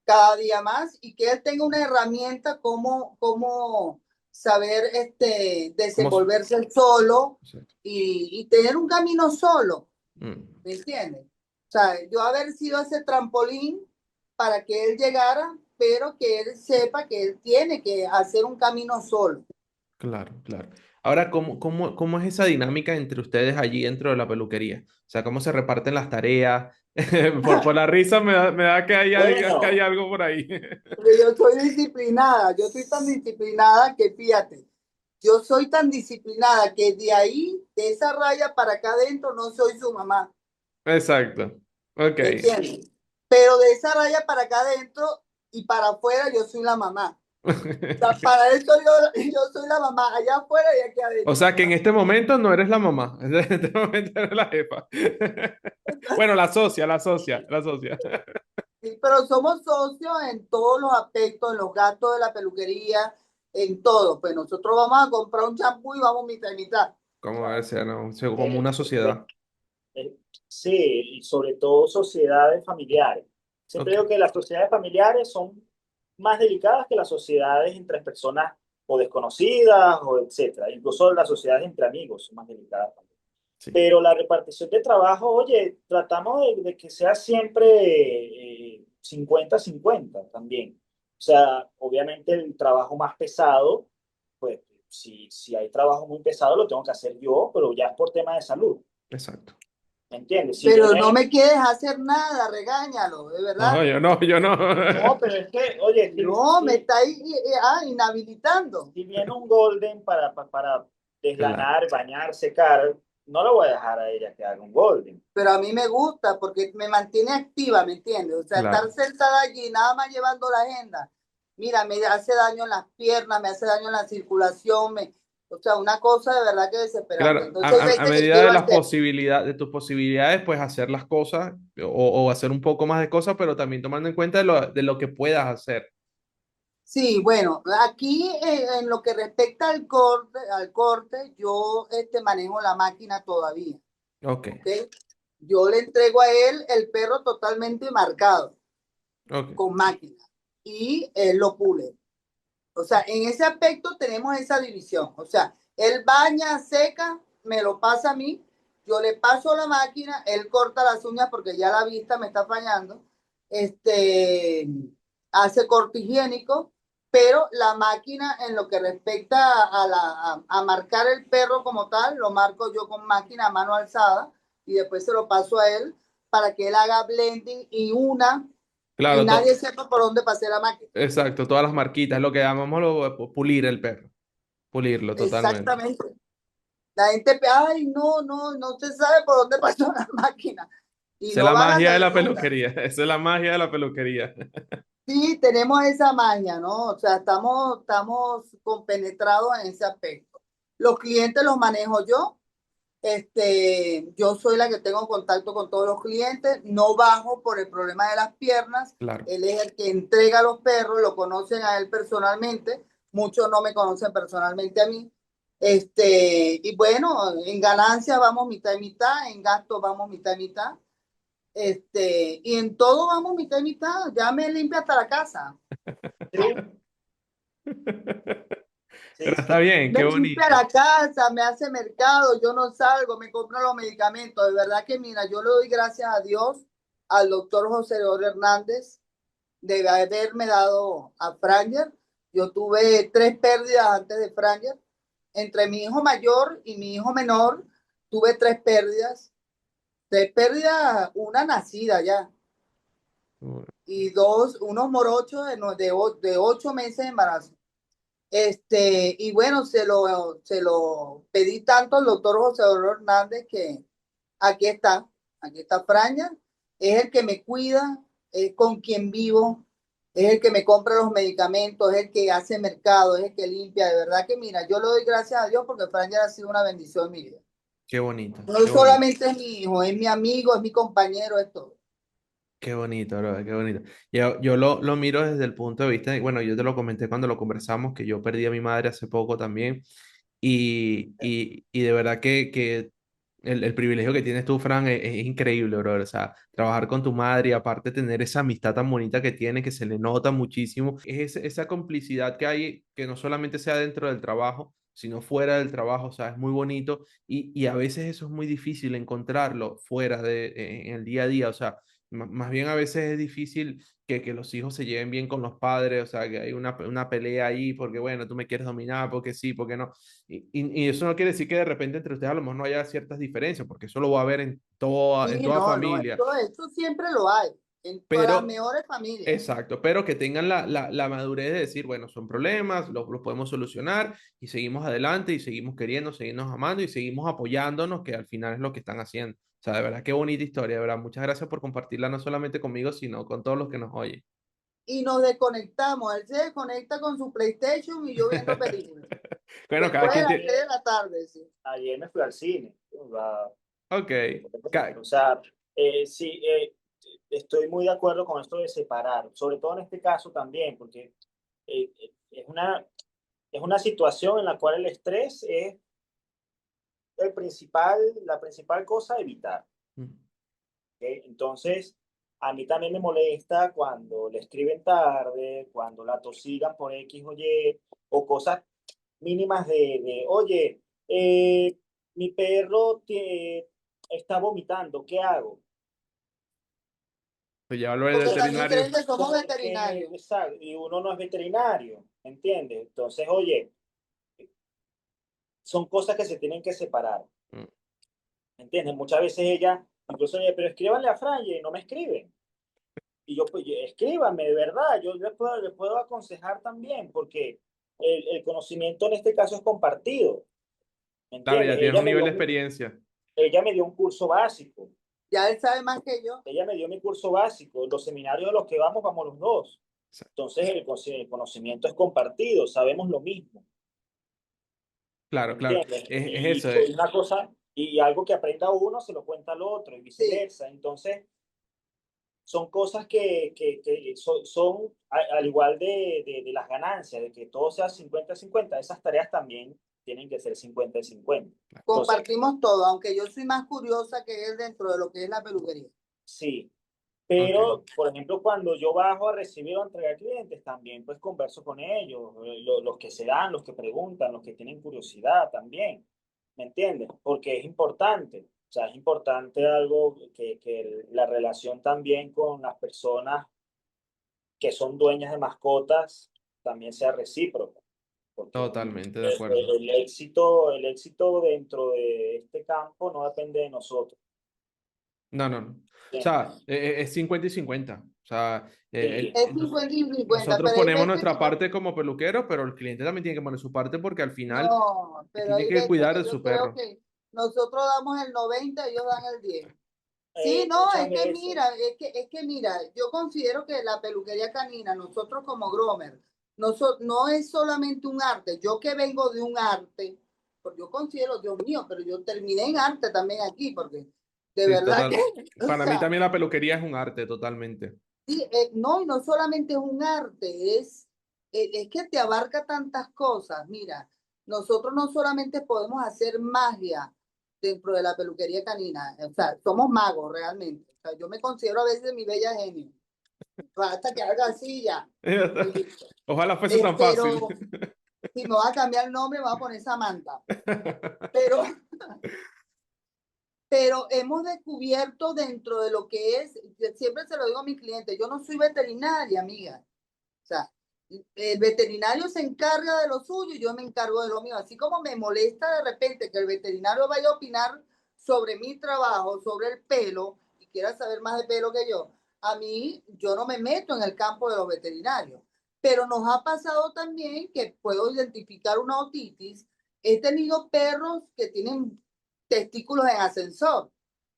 cada día más y que él tenga una herramienta como saber ¿Cómo? desenvolverse solo Exacto. y tener un camino solo, Mm, ¿me entiendes? O sea, yo haber sido ese trampolín para que él llegara, pero que él sepa que él tiene que hacer un camino solo. claro, claro. Ahora, ¿cómo es esa dinámica entre ustedes allí dentro de la peluquería? O sea, ¿cómo se reparten las tareas? Por la risa me da que hay Bueno, algo por ahí. Porque yo soy disciplinada, yo soy tan disciplinada que fíjate, yo soy tan disciplinada que de ahí, de esa raya para acá adentro, no soy su mamá. Exacto. Ok. ¿Me entiendes? Pero de esa raya para acá adentro y para afuera yo soy la mamá. O sea, para eso yo soy la mamá, allá afuera y aquí O adentro. sea que en este momento no eres la mamá, en este momento eres la jefa. Bueno, la socia. Sí, pero somos socios en todos los aspectos, en los gastos de la peluquería, en todo. Pues nosotros vamos a comprar un champú y vamos mitad y mitad. Como debe ser, ¿no? Como eh, una eh, sociedad. sí, y sobre todo sociedades familiares. Siempre Ok, digo que las sociedades familiares son más delicadas que las sociedades entre personas o desconocidas o etcétera. Incluso las sociedades entre amigos son más delicadas también. sí, Pero la repartición de trabajo, oye, tratamos de que sea siempre 50-50 también. O sea, obviamente el trabajo más pesado, pues si hay trabajo muy pesado lo tengo que hacer yo, pero ya es por tema de salud. exacto. ¿Me entiendes? Si Pero no viene, me quieres hacer nada, regáñalo, de No, verdad. yo no. no, pero es que, oye, No, me está ahí, inhabilitando. si viene un golden para Claro, deslanar, bañar, secar, no lo voy a dejar a ella que haga un golden. Pero a mí me gusta porque me mantiene activa, ¿me entiendes? O sea, estar claro. sentada allí, nada más llevando la agenda, mira, me hace daño en las piernas, me hace daño en la circulación, o sea, una cosa de verdad que desesperante. Claro, Entonces, hay a veces que medida quiero de las hacer. posibilidades, de tus posibilidades, pues hacer las cosas o hacer un poco más de cosas, pero también tomando en cuenta de lo que puedas hacer. Sí, bueno, aquí en lo que respecta al corte, yo manejo la máquina todavía, Ok, ¿ok? Yo le entrego a él el perro totalmente marcado ok, con máquina y él lo pule. O sea, en ese aspecto tenemos esa división. O sea, él baña, seca, me lo pasa a mí, yo le paso la máquina, él corta las uñas porque ya la vista me está fallando, este, hace corte higiénico, pero la máquina en lo que respecta a marcar el perro como tal, lo marco yo con máquina a mano alzada y después se lo paso a él para que él haga blending y Claro, nadie sepa por dónde pasé la máquina. exacto, todas las marquitas, lo que llamamos pulir el perro, pulirlo totalmente. Exactamente. La gente, ay, no, no, no se sabe por dónde pasó la máquina y Esa es no la van a magia de saber la nunca. peluquería, esa es la magia de la peluquería. Sí, tenemos esa maña, ¿no? O sea, estamos compenetrados en ese aspecto. Los clientes los manejo yo. Yo soy la que tengo contacto con todos los clientes, no bajo por el problema de las piernas. Claro. Él es el que entrega a los perros, lo conocen a él personalmente. Muchos no me conocen personalmente a mí. Y bueno, en ganancias vamos mitad y mitad, en gastos vamos mitad y mitad. Y en todo vamos mitad y mitad. Ya me limpia hasta la casa. Sí, Pero sí, está sí. bien, Me qué limpia bonito. la casa, me hace mercado, yo no salgo, me compro los medicamentos. De verdad que, mira, yo le doy gracias a Dios, al doctor José León Hernández, de haberme dado a Franger. Yo tuve 3 pérdidas antes de Franger. Entre mi hijo mayor y mi hijo menor, tuve 3 pérdidas. 3 pérdidas, una nacida ya, y unos morochos de 8 meses de embarazo. Y bueno, se lo pedí tanto al doctor José Eduardo Hernández que aquí está, aquí está Fraña, es el que me cuida, es con quien vivo, es el que me compra los medicamentos, es el que hace mercado, es el que limpia. De verdad que mira, yo le doy gracias a Dios porque Fraña ha sido una bendición en mi vida. Qué bonito, No qué bonito. solamente es mi hijo, es mi amigo, es mi compañero, es todo. Qué bonito, bro, qué bonito. Yo lo miro desde el punto de vista, bueno, yo te lo comenté cuando lo conversamos, que yo perdí a mi madre hace poco también, y de verdad que el privilegio que tienes tú, Fran, es increíble, bro. O sea, trabajar con tu madre y aparte tener esa amistad tan bonita que tiene, que se le nota muchísimo, es esa complicidad que hay, que no solamente sea dentro del trabajo, sino fuera del trabajo, o sea, es muy bonito y a veces eso es muy difícil encontrarlo fuera en el día a día, o sea. Más bien a veces es difícil que los hijos se lleven bien con los padres, o sea, que hay una pelea ahí porque, bueno, tú me quieres dominar, porque sí, porque no. Y eso no quiere decir que de repente entre ustedes a lo mejor no haya ciertas diferencias, porque eso lo va a haber en Sí, toda no, no, familia. esto siempre lo hay, en todas las Pero mejores familias. exacto, pero que tengan la madurez de decir, bueno, son problemas, los podemos solucionar y seguimos adelante y seguimos queriendo, seguimos amando y seguimos apoyándonos, que al final es lo que están haciendo. O sea, de verdad, qué bonita historia, de verdad. Muchas gracias por compartirla no solamente conmigo, sino con todos los que nos oyen. Y nos desconectamos. Él se desconecta con su PlayStation y yo viendo películas. Bueno, cada Después de quien las tiene... 3 de la tarde, sí. Ayer me fui al cine. Ok. O sea, sí, estoy muy de acuerdo con esto de separar, sobre todo en este caso también, porque es una situación en la cual el estrés es la principal cosa a evitar. ¿Ok? Entonces, a mí también me molesta cuando le escriben tarde, cuando la tosigan por X o Y, o cosas mínimas oye, mi perro está vomitando, ¿qué hago? Pues ya hablo del Porque también creen veterinario. que somos Que, veterinarios. exacto, y uno no es veterinario, ¿me entiendes? Entonces, oye, son cosas que se tienen que separar, Mm. ¿me entiendes? Muchas veces ella, incluso, oye, pero escríbanle a Fraye, no me escriben. Y yo, pues, escríbanme, de verdad, yo les puedo aconsejar también, porque el conocimiento en este caso es compartido, ¿me Claro, entiendes? ya tienes un nivel de experiencia. Ella me dio un curso básico, Ya él sabe más que yo. ella me dio mi curso básico, los seminarios a los que vamos, vamos los dos. Exacto. Entonces el conocimiento es compartido, sabemos lo mismo, ¿me Claro, claro. entiendes? Es Y eso. pues una cosa, y algo que aprenda uno se lo cuenta al otro y Sí. viceversa. Entonces, son cosas que son al igual de las ganancias, de que todo sea 50-50, esas tareas también tienen que ser 50-50. Entonces, Compartimos todo, aunque yo soy más curiosa que él dentro de lo que es la peluquería. sí. Ok. Pero, por ejemplo, cuando yo bajo a recibir o a entregar clientes, también pues converso con ellos, los que se dan, los que preguntan, los que tienen curiosidad también, ¿me entiendes? Porque es importante, o sea, es importante algo que la relación también con las personas que son dueñas de mascotas también sea recíproca, porque Totalmente de acuerdo. el éxito dentro de este campo no depende de nosotros. No, no, no. O ¿Entiendes? sea, es 50 y 50. O sea, Sí, Es 50 y 50, nosotros pero hay ponemos veces nuestra que yo, parte como peluqueros, pero el cliente también tiene que poner su parte porque al final no, pero tiene hay que veces cuidar que de yo su creo perro. que nosotros damos el 90 y ellos dan el 10. Sí, no, muchas es que veces. mira, mira, yo considero que la peluquería canina, nosotros como groomer, no es solamente un arte. Yo que vengo de un arte, porque yo considero, Dios mío, pero yo terminé en arte también aquí, porque de Sí, verdad que, total. o Para mí sea, también la peluquería es un arte, totalmente. sí, no, y no solamente es un arte, es que te abarca tantas cosas. Mira, nosotros no solamente podemos hacer magia dentro de la peluquería canina, o sea, somos magos realmente. O sea, yo me considero a veces mi bella genio. Hasta que haga así ya. Y listo. Ojalá fuese tan fácil. Pero si me va a cambiar el nombre, me va a poner Samantha. Pero, pero hemos descubierto dentro de lo que es, siempre se lo digo a mis clientes, yo no soy veterinaria, amiga. O sea, el veterinario se encarga de lo suyo y yo me encargo de lo mío. Así como me molesta de repente que el veterinario vaya a opinar sobre mi trabajo, sobre el pelo, y quiera saber más de pelo que a mí yo no me meto en el campo de los veterinarios. Pero nos ha pasado también que puedo identificar una otitis. He tenido perros que tienen testículos en ascensor,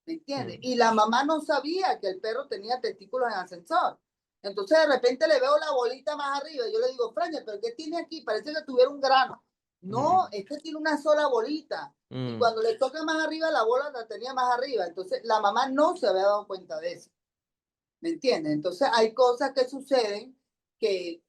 ¿me entiendes? Mm, Y la mamá no sabía que el perro tenía testículos en ascensor. Entonces de repente le veo la bolita más arriba y yo le digo, Francia, ¿pero qué tiene aquí? Parece que tuviera un grano. No, mm, es que tiene una sola bolita. Y mm. cuando le toca más arriba, la bola la tenía más arriba. Entonces la mamá no se había dado cuenta de eso. ¿Me entiendes? Entonces hay cosas que suceden que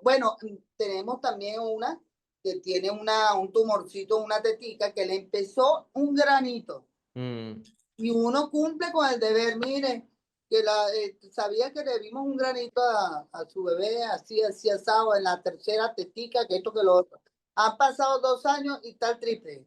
bueno, tenemos también una que tiene un tumorcito, una tetica, que le empezó un granito Mm. y uno cumple con el deber. Mire, que sabía que le vimos un granito a su bebé así asado en la tercera tetica, que esto que lo otro. Han pasado 2 años y está el triple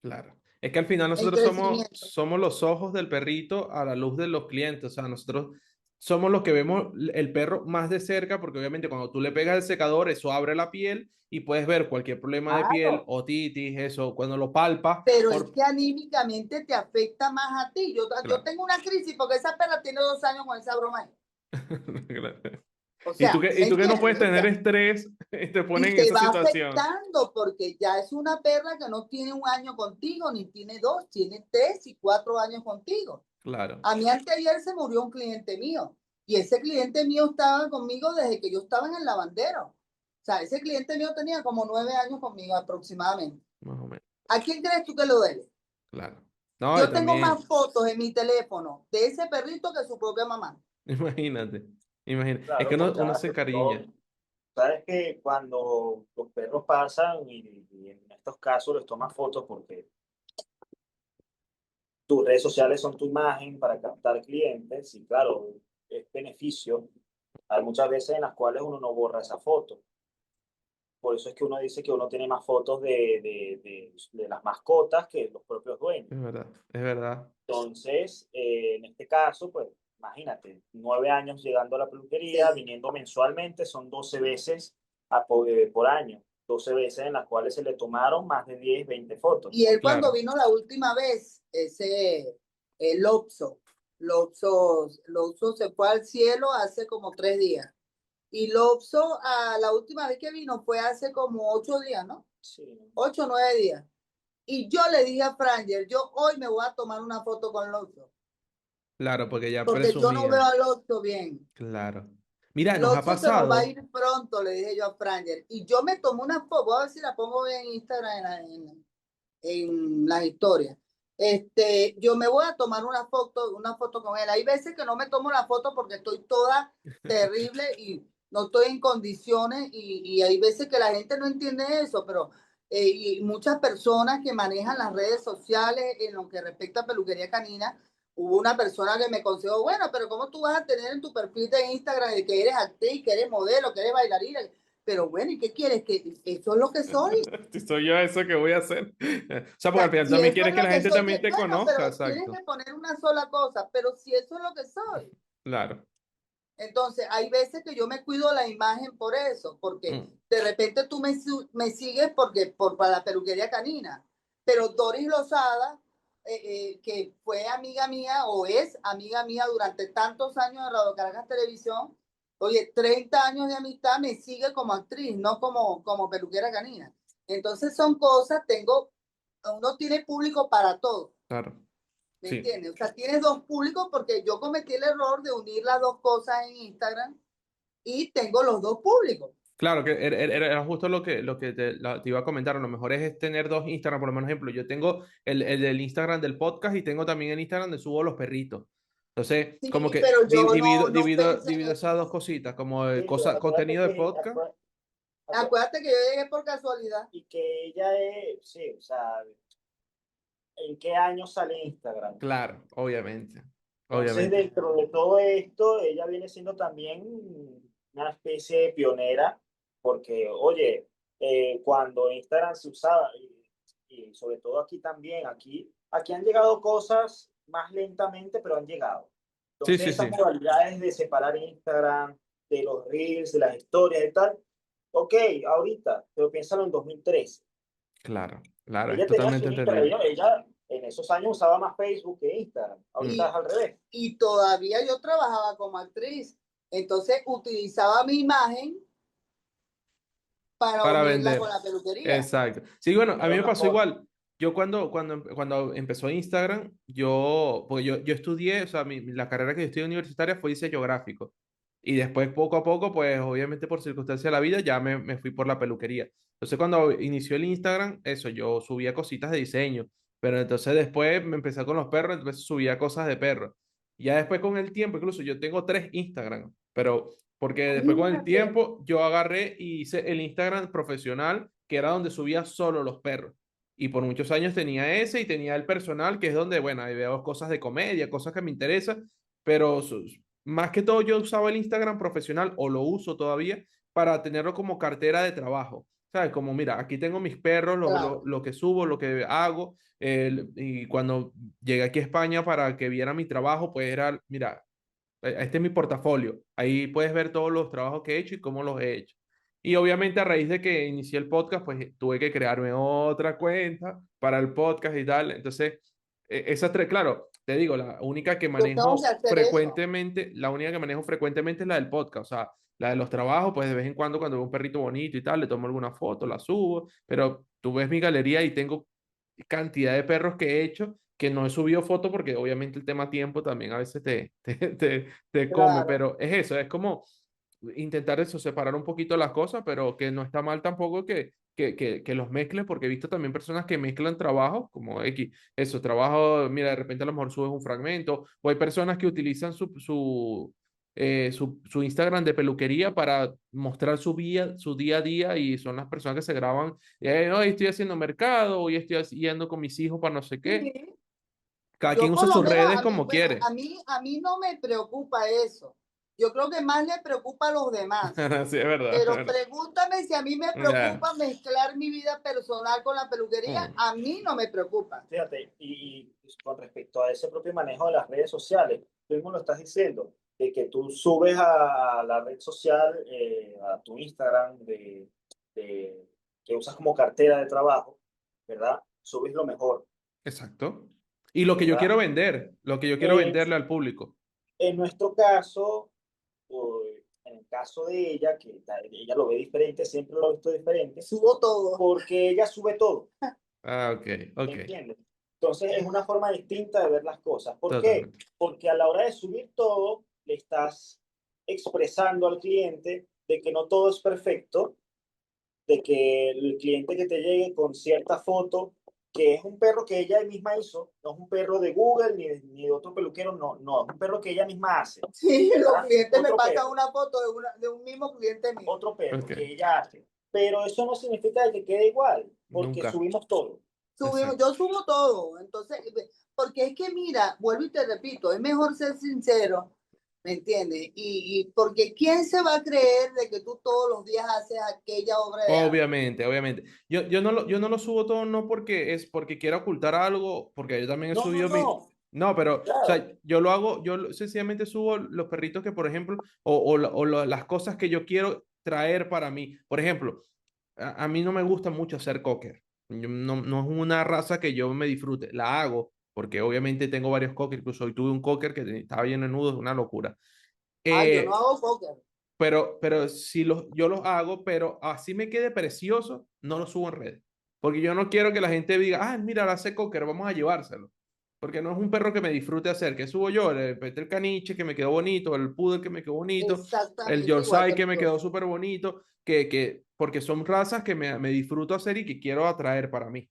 Claro. Es que al final en nosotros crecimiento. somos los ojos del perrito a la luz de los clientes. O sea, nosotros somos los que vemos el perro más de cerca, porque obviamente cuando tú le pegas el secador, eso abre la piel y puedes ver cualquier problema de piel, Claro, otitis, eso, cuando lo palpas, pero es por... que anímicamente te afecta más a ti. Yo Claro. tengo una crisis porque esa perra tiene 2 años con esa broma ahí. Claro. O Y sea, y ¿me tú que no puedes entiendes? O tener sea, estrés, te ponen y en te esa va situación. afectando porque ya es una perra que no tiene 1 año contigo, ni tiene 2, tiene 3 y 4 años contigo. Claro. A mí anteayer se murió un cliente mío y ese cliente mío estaba conmigo desde que yo estaba en el lavandero. O sea, ese cliente mío tenía como 9 años conmigo aproximadamente. Más o menos. ¿A quién crees tú que lo debe? Claro. No, y Yo tengo más también, fotos en mi teléfono de ese perrito que su propia mamá. imagínate, imagínate. Es que Claro, porque uno ahora se sobre todo, encariña. sabes que cuando los perros pasan y en estos casos les tomas fotos porque tus redes sociales son tu imagen para captar clientes y claro, es beneficio. Hay muchas veces en las cuales uno no borra esa foto. Por eso es que uno dice que uno tiene más fotos de las mascotas que los propios dueños. Es verdad, es verdad. Entonces, en este caso, pues imagínate, 9 años llegando a la peluquería, Sí. viniendo mensualmente, son 12 veces por año, 12 veces en las cuales se le tomaron más de 10 20 fotos. Y él cuando Claro. vino la última vez, Lopso se fue al cielo hace como 3 días. Y Lopso, la última vez que vino fue hace como 8 días, ¿no? Sí, 8 o 9 días. Y yo le dije a Franger, yo hoy me voy a tomar una foto con Lopso, Claro, porque ya porque yo no veo presumían. a Lopso bien. Claro. Mira, nos ha Lotso se nos va a pasado. ir pronto, le dije yo a Franger. Y yo me tomé una foto, voy a ver si la pongo bien en Instagram en las historias. Yo me voy a tomar una foto con él. Hay veces que no me tomo la foto porque estoy toda terrible y no estoy en condiciones y hay veces que la gente no entiende eso, pero y muchas personas que manejan las redes sociales en lo que respecta a peluquería canina, hubo una persona que me aconsejó, bueno, pero ¿cómo tú vas a tener en tu perfil de Instagram de que eres actriz, que eres modelo, que eres bailarina? Pero bueno, ¿y qué quieres? Que eso es lo que soy. Si soy yo eso que voy a hacer. O sea, porque al Sea, final si también eso quieres es que lo la que gente soy, también te bueno, conozca, pero tienes exacto. que poner una sola cosa, pero si eso es lo que soy, Claro. Entonces, hay veces que yo me cuido la imagen por eso, porque Mm, de repente tú me sigues para la peluquería canina, pero Doris Lozada, que fue amiga mía o es amiga mía durante tantos años de Radio Caracas Televisión, oye, 30 años de amistad, me sigue como actriz, no como peluquera canina. Entonces son cosas, uno tiene público para todo. claro, ¿Me sí. entiendes? O sea, tienes dos públicos porque yo cometí el error de unir las dos cosas en Instagram y tengo los dos públicos. Claro, que era justo lo que te iba a comentar. A lo mejor es tener dos Instagram, por lo menos, ejemplo, yo tengo el del Instagram del podcast y tengo también el Instagram donde subo los perritos. Entonces, como Sí, que pero yo no divido, pensé divido en esas eso. dos cositas, como Sí, pero acuérdate contenido de que, podcast. Acuérdate que yo llegué por casualidad. y que ella es, sí, o sea, ¿en qué año sale Instagram? Claro, obviamente, Entonces, obviamente. dentro de todo esto, ella viene siendo también una especie de pionera, porque, oye, cuando Instagram se usaba, y sobre todo aquí también, aquí han llegado cosas más lentamente, pero han llegado. Sí, Entonces, sí, esas sí, modalidades de separar Instagram de los reels, de las historias y tal, ok, ahorita, pero piénsalo en 2013. claro, claro, es Ella tenía su totalmente Instagram, entendible. ella en esos años usaba más Facebook que Instagram. Ahorita Mm, es al revés. Y todavía yo trabajaba como actriz. Entonces utilizaba mi imagen para para unirla con vender. la peluquería. Exacto. Sí, bueno, a Es mí lo me pasó mejor. igual. Yo cuando empezó Instagram, porque yo estudié, o sea, la carrera que yo estudié universitaria fue diseño gráfico. Y después, poco a poco, pues obviamente por circunstancias de la vida, ya me fui por la peluquería. Entonces, cuando inició el Instagram, eso, yo subía cositas de diseño. Pero entonces después me empecé con los perros, entonces subía cosas de perros. Y ya después con el tiempo, incluso yo tengo tres Instagram, pero porque después con el Imagínate. tiempo yo agarré y hice el Instagram profesional, que era donde subía solo los perros. Y por muchos años tenía ese y tenía el personal, que es donde, bueno, ahí veo cosas de comedia, cosas que me interesan, pero más que todo yo usaba el Instagram profesional o lo uso todavía para tenerlo como cartera de trabajo. ¿Sabes? Como, mira, aquí tengo mis perros, Claro, lo que subo, lo que hago. Y cuando llegué aquí a España para que viera mi trabajo, pues era, mira, este es mi portafolio. Ahí puedes ver todos los trabajos que he hecho y cómo los he hecho. Y obviamente a raíz de que inicié el podcast, pues tuve que crearme otra cuenta para el podcast y tal. Entonces, esas tres, claro, te digo, yo tengo que hacer eso. la única que manejo frecuentemente es la del podcast. O sea, la de los trabajos, pues de vez en cuando veo un perrito bonito y tal, le tomo alguna foto, la subo. Pero tú ves mi galería y tengo cantidad de perros que he hecho que no he subido fotos porque obviamente el tema tiempo también a veces te come, Claro, pero es eso, es como intentar eso, separar un poquito las cosas, pero que no está mal tampoco que los mezcles, porque he visto también personas que mezclan trabajos, como X, eso, trabajo, mira, de repente a lo mejor subes un fragmento, o hay personas que utilizan su Instagram de peluquería para mostrar su día a día y son las personas que se graban, hoy estoy haciendo mercado, hoy estoy yendo con mis hijos para no sé qué. sí. Cada Yo quien usa por lo sus menos, redes como bueno, quiere. a mí no me preocupa eso. Yo creo que más le preocupa a los demás. Sí, es verdad, es Pero verdad. pregúntame si a mí me Ya. preocupa mezclar mi vida personal con la peluquería. Mm, A mí no me preocupa. Fíjate, y con respecto a ese propio manejo de las redes sociales, tú mismo lo estás diciendo, de que tú subes a la red social, a tu Instagram, de- que usas como cartera de trabajo, ¿verdad? Subes lo mejor, exacto. Y lo que yo quiero ¿verdad? vender, lo que yo quiero En, venderle al público. en nuestro caso, o en el caso de ella, que ella lo ve diferente, siempre lo ha visto diferente, Subo todo. porque ella sube todo. Ah, ok, ¿Me ok. entiendes? Entonces es una forma distinta de ver las cosas. ¿Por qué? Totalmente. Porque a la hora de subir todo, le estás expresando al cliente de que no todo es perfecto, de que el cliente que te llegue con cierta foto, que es un perro que ella misma hizo, no es un perro de Google ni de otro peluquero, no, no, es un perro que ella misma hace, Sí, los ¿verdad? clientes me pasan una foto de un mismo cliente mío. Otro perro Ok. que ella hace. Pero eso no significa que quede igual, porque Nunca. subimos todo. Subimos, Exacto. yo subo todo. Entonces, porque es que mira, vuelvo y te repito, es mejor ser sincero, ¿me entiendes? Y porque ¿quién se va a creer de que tú todos los días haces aquella obra de arte? Obviamente, obviamente. Yo no lo subo todo no porque es porque quiera ocultar algo, porque yo también he No, no, subido no. No, pero, o Claro. sea, sencillamente subo los perritos que, por ejemplo, las cosas que yo quiero traer para mí. Por ejemplo, a mí no me gusta mucho hacer cocker. No, no es una raza que yo me disfrute. La hago, porque obviamente tengo varios cocker. Incluso hoy tuve un cocker que estaba lleno de nudos, una locura. Ah, yo no Eh, hago póker. pero si yo los hago, pero así me quede precioso, no los subo en redes. Porque yo no quiero que la gente diga, ah, mira, la hace cocker, vamos a llevárselo. Porque no es un perro que me disfrute hacer. ¿Qué subo yo? El Peter Caniche que me quedó bonito, el Poodle que me quedó bonito, el Exactamente igual Yorkshire que que me yo. quedó súper bonito, porque son razas que me disfruto hacer y que quiero atraer para mí.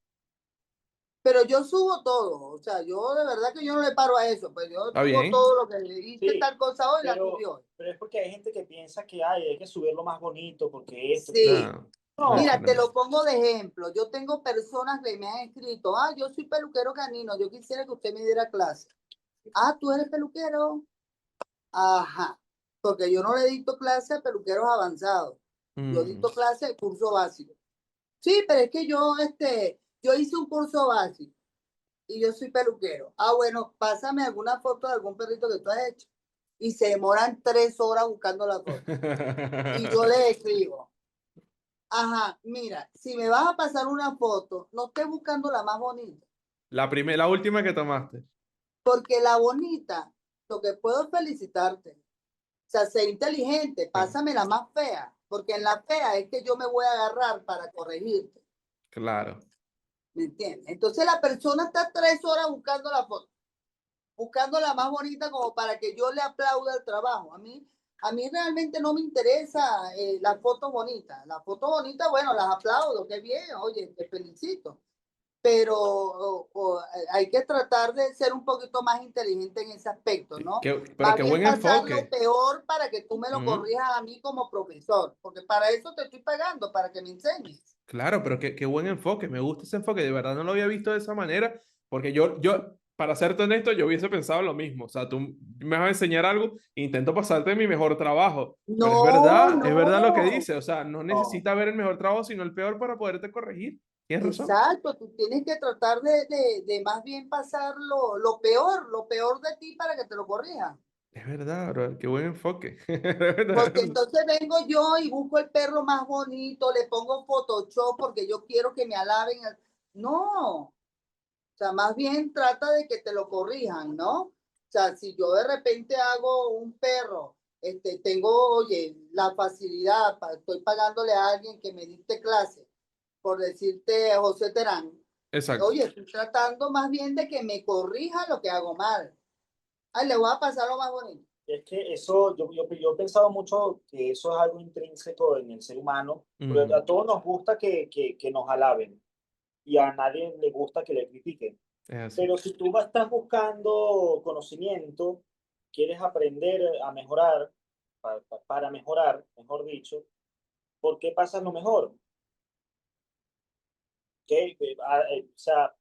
Pero yo subo todo, o sea, yo de verdad que yo no le paro a eso, pues yo ¿Está subo bien? todo lo que hice Sí, tal cosa hoy, la subí hoy. pero es porque hay gente que piensa que ay, hay que subirlo más bonito, porque esto, porque... Sí, No, no es que No, mira, te no. lo pongo de ejemplo. Yo tengo personas que me han escrito, ah, yo soy peluquero canino, yo quisiera que usted me diera clase. Ah, tú eres peluquero. Ajá, porque yo no le dicto clase a peluqueros avanzados, yo Mm. dicto clase de curso básico. Sí, pero es que yo hice un curso básico y yo soy peluquero. Ah, bueno, pásame alguna foto de algún perrito que tú has hecho. Y se demoran 3 horas buscando la foto. Y yo le escribo, ajá, mira, si me vas a pasar una foto, no estés buscando la más bonita, La última que tomaste. porque la bonita, lo que puedo es felicitarte. O sea, sé inteligente, Claro, pásame la más fea, porque en la fea es que yo me voy a agarrar para corregirte, claro. ¿me entiendes? Entonces la persona está 3 horas buscando la foto, buscando la más bonita como para que yo le aplaude el trabajo. A mí realmente no me interesa las fotos bonitas. Las fotos bonitas, bueno, las aplaudo, qué bien, oye, te felicito. Pero hay que tratar de ser un poquito más inteligente en ese aspecto, ¿no? Pero Más qué bien buen pasar lo enfoque. peor para que tú me lo Ujú. corrijas a mí como profesor, porque para eso te estoy pagando, para que me enseñes. Claro, pero qué buen enfoque. Me gusta ese enfoque. De verdad no lo había visto de esa manera. Porque para serte honesto, yo hubiese pensado lo mismo. O sea, tú me vas a enseñar algo, intento pasarte mi mejor trabajo. Pero No, es verdad lo que no. dice. O sea, no no. necesita ver el mejor trabajo, sino el peor para poderte corregir. Tienes razón. Exacto, tú tienes que tratar de más bien pasar lo peor de ti para que te lo corrijan. Es verdad, bro. Qué buen enfoque. Porque entonces vengo yo y busco el perro más bonito, le pongo Photoshop porque yo quiero que me alaben. No, o sea, más bien trata de que te lo corrijan, ¿no? O sea, si yo de repente hago un perro, tengo, oye, la facilidad, estoy pagándole a alguien que me dicte clase, por decirte José Terán, Exacto. oye, estoy tratando más bien de que me corrija lo que hago mal. Ay, le voy a pasar lo más bonito. Es que eso, yo he pensado mucho que eso es algo intrínseco en el ser humano, porque a Mm, todos nos gusta que nos alaben y a nadie le gusta que le critiquen. es así. Pero si tú estás buscando conocimiento, quieres aprender a mejorar, para mejorar, mejor dicho, ¿por qué pasas lo mejor? ¿Qué? O sea,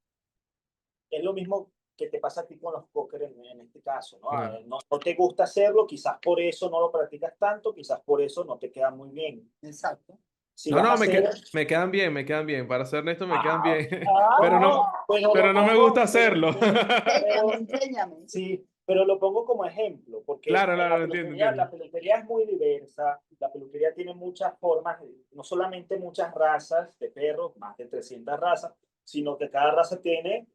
es lo mismo que te pasa a ti con los póker en este caso, ¿no? No. No, no te gusta hacerlo, quizás por eso no lo practicas tanto, quizás por eso no te queda muy bien. Exacto. Si No, vas a no, hacer, me quedan bien, me quedan bien. Para ser honesto, me quedan ah, bien. bueno, Pero no me gusta hacerlo. Enséñame, enséñame. sí, pero lo pongo como ejemplo, porque Claro, claro, entiendo, la entiendo. peluquería es muy diversa, la peluquería tiene muchas formas, no solamente muchas razas de perros, más de 300 razas, sino que cada raza tiene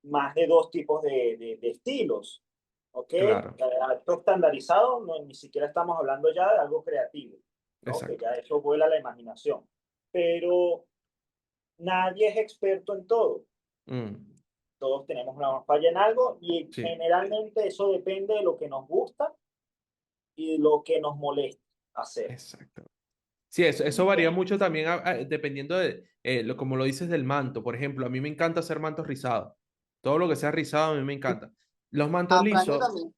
más de dos tipos de estilos. ¿Ok? Claro, Algo estandarizado, no, ni siquiera estamos hablando ya de algo creativo, ¿no? Que exacto. ya eso vuela la imaginación. Pero nadie es experto en todo. Mm, Todos tenemos una falla en algo y sí, generalmente eso depende de lo que nos gusta y de lo que nos molesta hacer. exacto. Sí, eso varía ¿Entiendes? mucho también dependiendo como lo dices, del manto. Por ejemplo, a mí me encanta hacer mantos rizados. Todo lo que sea rizado a mí me encanta. Los mantos A Franco lisos, también.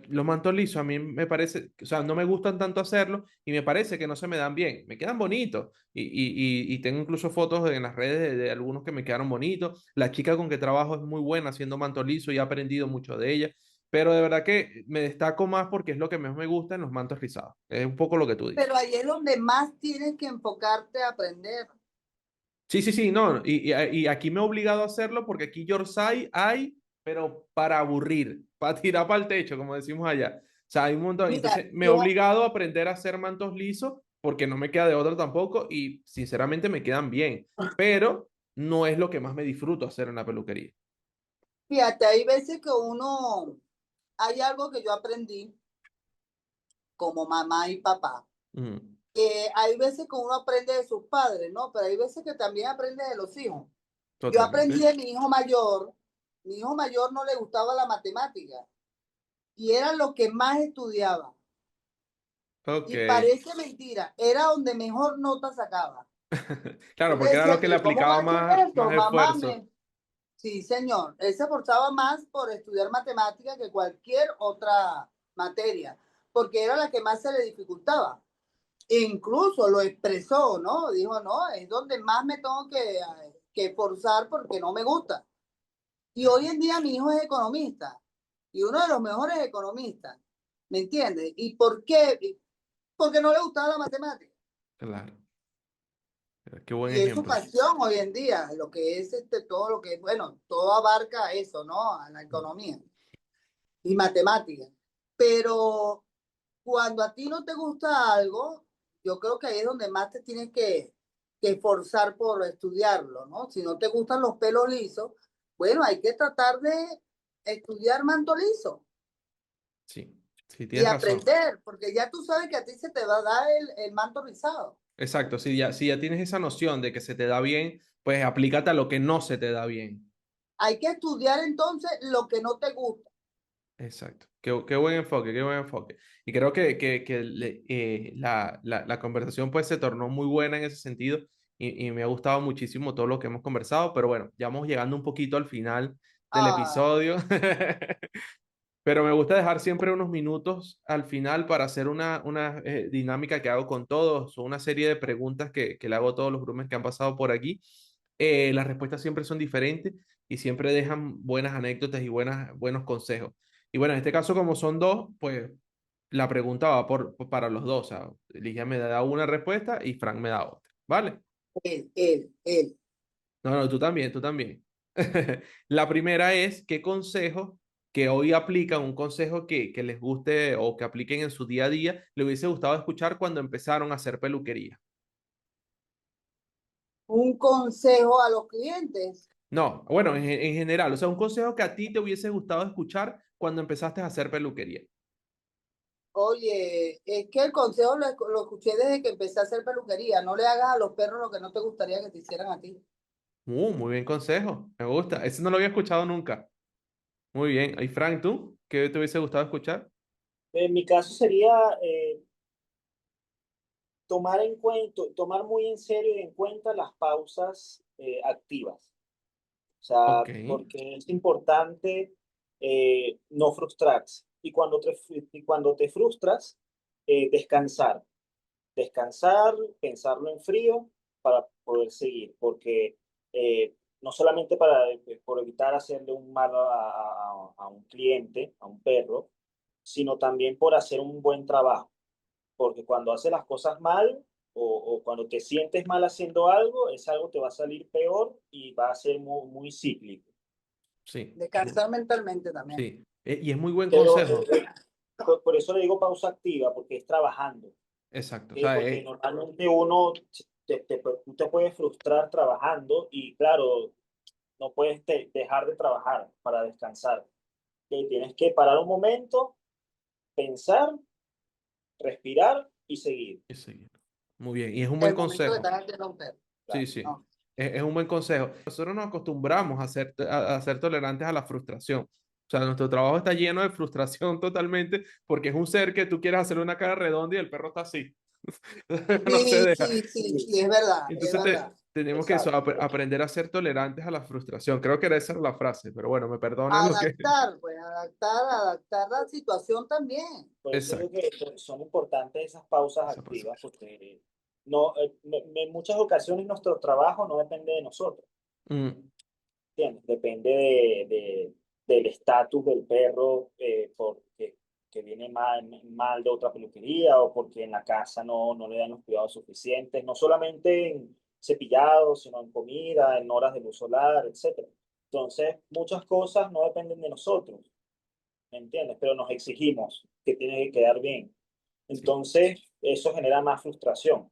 los mantos lisos a mí me parece, o sea, no me gustan tanto hacerlo y me parece que no se me dan bien. Me quedan bonitos y tengo incluso fotos en las redes de algunos que me quedaron bonitos. La chica con que trabajo es muy buena haciendo mantos lisos y he aprendido mucho de ella. Pero de verdad que me destaco más porque es lo que más me gusta en los mantos rizados. Es un poco lo que tú dices. Pero ahí es donde más tienes que enfocarte a aprender. Sí, sí, sí, no, y aquí me he obligado a hacerlo porque aquí Yorkshire hay, pero para aburrir, para tirar para el techo, como decimos allá. O sea, hay un montón. Mira, Entonces, me he obligado a aprender a hacer mantos lisos porque no me queda de otra tampoco y sinceramente me quedan bien, pero no es lo que más me disfruto hacer en la peluquería. fíjate, hay veces que uno, hay algo que yo aprendí como mamá y papá. Mm, Hay veces que uno aprende de sus padres, ¿no? Pero hay veces que también aprende de los hijos. Yo aprendí totalmente. de mi hijo mayor no le gustaba la matemática y era lo que más estudiaba. Ok. Y parece mentira, era donde mejor nota sacaba. Yo Claro, le porque era decía, lo que le ¿pero cómo aplicaba va a hacer más, eso, más mamá? esfuerzo. Sí, señor. Él se esforzaba más por estudiar matemática que cualquier otra materia, porque era la que más se le dificultaba. E incluso lo expresó, ¿no? Dijo, no, es donde más me tengo que esforzar porque no me gusta. Y hoy en día mi hijo es economista y uno de los mejores economistas, ¿me entiendes? ¿Y por qué? Porque no le gustaba la matemática. Claro. Qué buen Y es su ejemplo. pasión hoy en día, lo que es todo lo que, bueno, todo abarca eso, ¿no? A la economía y matemática. Pero cuando a ti no te gusta algo, yo creo que ahí es donde más te tienes que esforzar por estudiarlo, ¿no? Si no te gustan los pelos lisos, bueno, hay que tratar de estudiar manto liso Sí, sí, y tienes razón. aprender, porque ya tú sabes que a ti se te va a dar el manto rizado. Exacto, si ya tienes esa noción de que se te da bien, pues aplícate a lo que no se te da bien. Hay que estudiar entonces lo que no te gusta. Exacto. Qué buen enfoque, qué buen enfoque. Y creo que la conversación pues se tornó muy buena en ese sentido y me ha gustado muchísimo todo lo que hemos conversado, pero bueno, ya vamos llegando un poquito al final del Ah, episodio. Pero me gusta dejar siempre unos minutos al final para hacer una dinámica que hago con todos, o una serie de preguntas que le hago a todos los groomes que han pasado por aquí. Las respuestas siempre son diferentes y siempre dejan buenas anécdotas y buenos consejos. Y bueno, en este caso, como son dos, pues la pregunta va para los dos. O sea, Ligia me da una respuesta y Frank me da otra. ¿Vale? él. No, no, tú también, tú también. La primera es, ¿qué consejo que hoy aplican, un consejo que les guste o que apliquen en su día a día, le hubiese gustado escuchar cuando empezaron a hacer peluquería? Un consejo a los clientes. No, bueno, en general, o sea, un consejo que a ti te hubiese gustado escuchar cuando empezaste a hacer peluquería. Oye, es que el consejo lo escuché desde que empecé a hacer peluquería. No le hagas a los perros lo que no te gustaría que te hicieran a ti. Muy bien consejo, me gusta. Ese no lo había escuchado nunca. Muy bien. ¿Y Frank, tú? ¿Qué te hubiese gustado escuchar? En mi caso sería tomar muy en serio y en cuenta las pausas activas. O sea, Ok, porque es importante no frustrarse. Y cuando te frustras, descansar. Descansar, pensarlo en frío para poder seguir. Porque no solamente por evitar hacerle un mal a un cliente, a un perro, sino también por hacer un buen trabajo. Porque cuando haces las cosas mal o cuando te sientes mal haciendo algo, es algo que va a salir peor y va a ser muy, muy cíclico. sí, Descansar mentalmente también. sí. Y es muy buen Pero consejo. por eso le digo pausa activa, porque es trabajando. Exacto. O ¿Ok? sea, Porque normalmente uno tú te puedes frustrar trabajando y claro, no puedes dejar de trabajar para descansar. ¿Ok? Tienes que parar un momento, pensar, respirar y seguir. y seguir. Muy bien. Y es un buen El momento que consejo. estás ante un perro. Sí, Claro, sí. no. Es un buen consejo. Nosotros nos acostumbramos a ser tolerantes a la frustración. O sea, nuestro trabajo está lleno de frustración totalmente porque es un ser que tú quieres hacerle una cara redonda y el perro está así. No se Sí, deja. sí, sí, sí, es verdad, es Entonces verdad. tenemos que Exacto. aprender a ser tolerantes a la frustración. Creo que esa era la frase, pero bueno, me perdonan lo que... Adaptar, pues, adaptar la situación también. Por eso digo Exacto. que son importantes esas pausas Esa pasa. activas, porque en muchas ocasiones nuestro trabajo no depende de nosotros, Mm, ¿entiendes? Depende del estatus del perro, porque que viene mal de otra peluquería o porque en la casa no le dan los cuidados suficientes, no solamente en cepillado, sino en comida, en horas de luz solar, etcétera. Entonces, muchas cosas no dependen de nosotros, ¿me entiendes? Pero nos exigimos que tiene que quedar bien. Sí, Entonces, eso genera más frustración,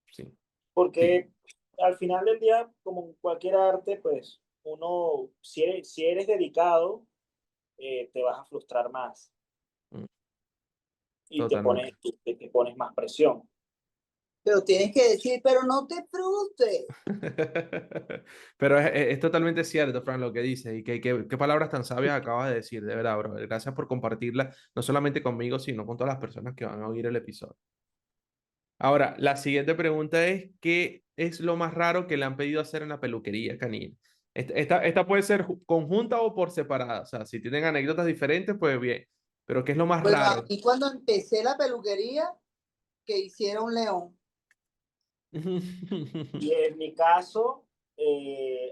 sí, sí, porque al final del día, como en cualquier arte, pues uno, si eres dedicado, te vas a frustrar más mm, y totalmente. te pones más presión. Pero tienes que decir, pero no te frustres. Pero es totalmente cierto, Fran, lo que dices. Y qué palabras tan sabias acabas de decir, de verdad, bro. Gracias por compartirlas, no solamente conmigo, sino con todas las personas que van a oír el episodio. Ahora, la siguiente pregunta es, ¿qué es lo más raro que le han pedido hacer en la peluquería canina? Esta puede ser conjunta o por separada. O sea, si tienen anécdotas diferentes, pues bien. Pero ¿qué es lo más Bueno, a raro? mí cuando empecé la peluquería, que hiciera un león. Y en mi caso,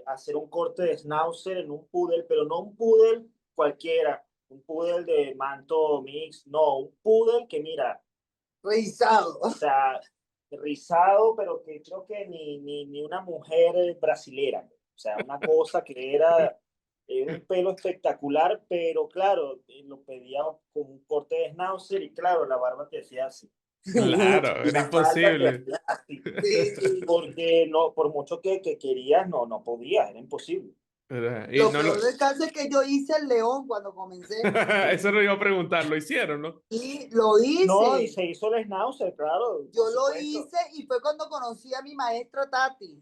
hacer un corte de schnauzer en un poodle, pero no un poodle cualquiera, un poodle de manto mix, no, un poodle que mira, Rizado. o sea, rizado, pero que creo que ni una mujer brasilera. O sea, una cosa que era un pelo espectacular, pero claro, lo pedía con un corte de schnauzer y claro, la barba te hacía así. Claro, Y era la falda te imposible. hacía así. Sí, sí. Porque no, por mucho que querías, no podías, era imposible. Y Lo no peor lo... del caso es que yo hice el león cuando comencé. Eso lo iba a preguntar, lo hicieron, ¿no? Y lo No, y hice. se hizo el schnauzer, claro, por Yo lo supuesto. hice y fue cuando conocí a mi maestra Tati.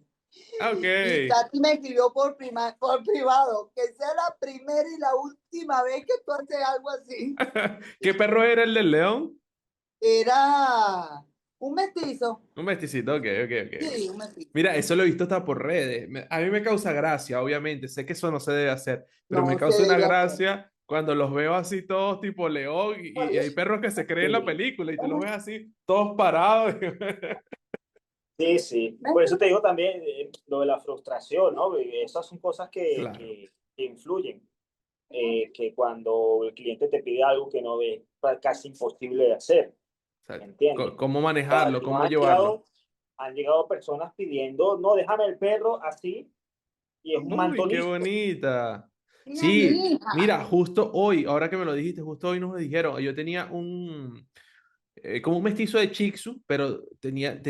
Ah, ok. Y Tati me escribió por privado, que sea la primera y la última vez que tú haces algo así. ¿Qué perro era el del león? Era un mestizo. Un vesticito, ok, ok, ok, ok. Sí, un mestizo. Mira, eso lo he visto hasta por redes. A mí me causa gracia, obviamente. Sé que eso no se debe hacer, pero me No se causa una debe hacer. gracia cuando los veo así todos tipo león y hay perros que se creen la Sí, película y tú los ves así todos parados. sí, sí. Por eso te digo también lo de la frustración, ¿no? Esas son cosas Claro. que influyen. Que cuando el cliente te pide algo que no es casi imposible de hacer, ¿me Exacto. entiendes? ¿Cómo O sea, manejarlo? ¿Cómo llevarlo? han llegado personas pidiendo, no, déjame el perro así, y es un Uy, manto qué listo. bonita. Mira, mi Sí, hija. mira, justo hoy, ahora que me lo dijiste, justo hoy nos dijeron, yo tenía como un mestizo de Shih Tzu, pero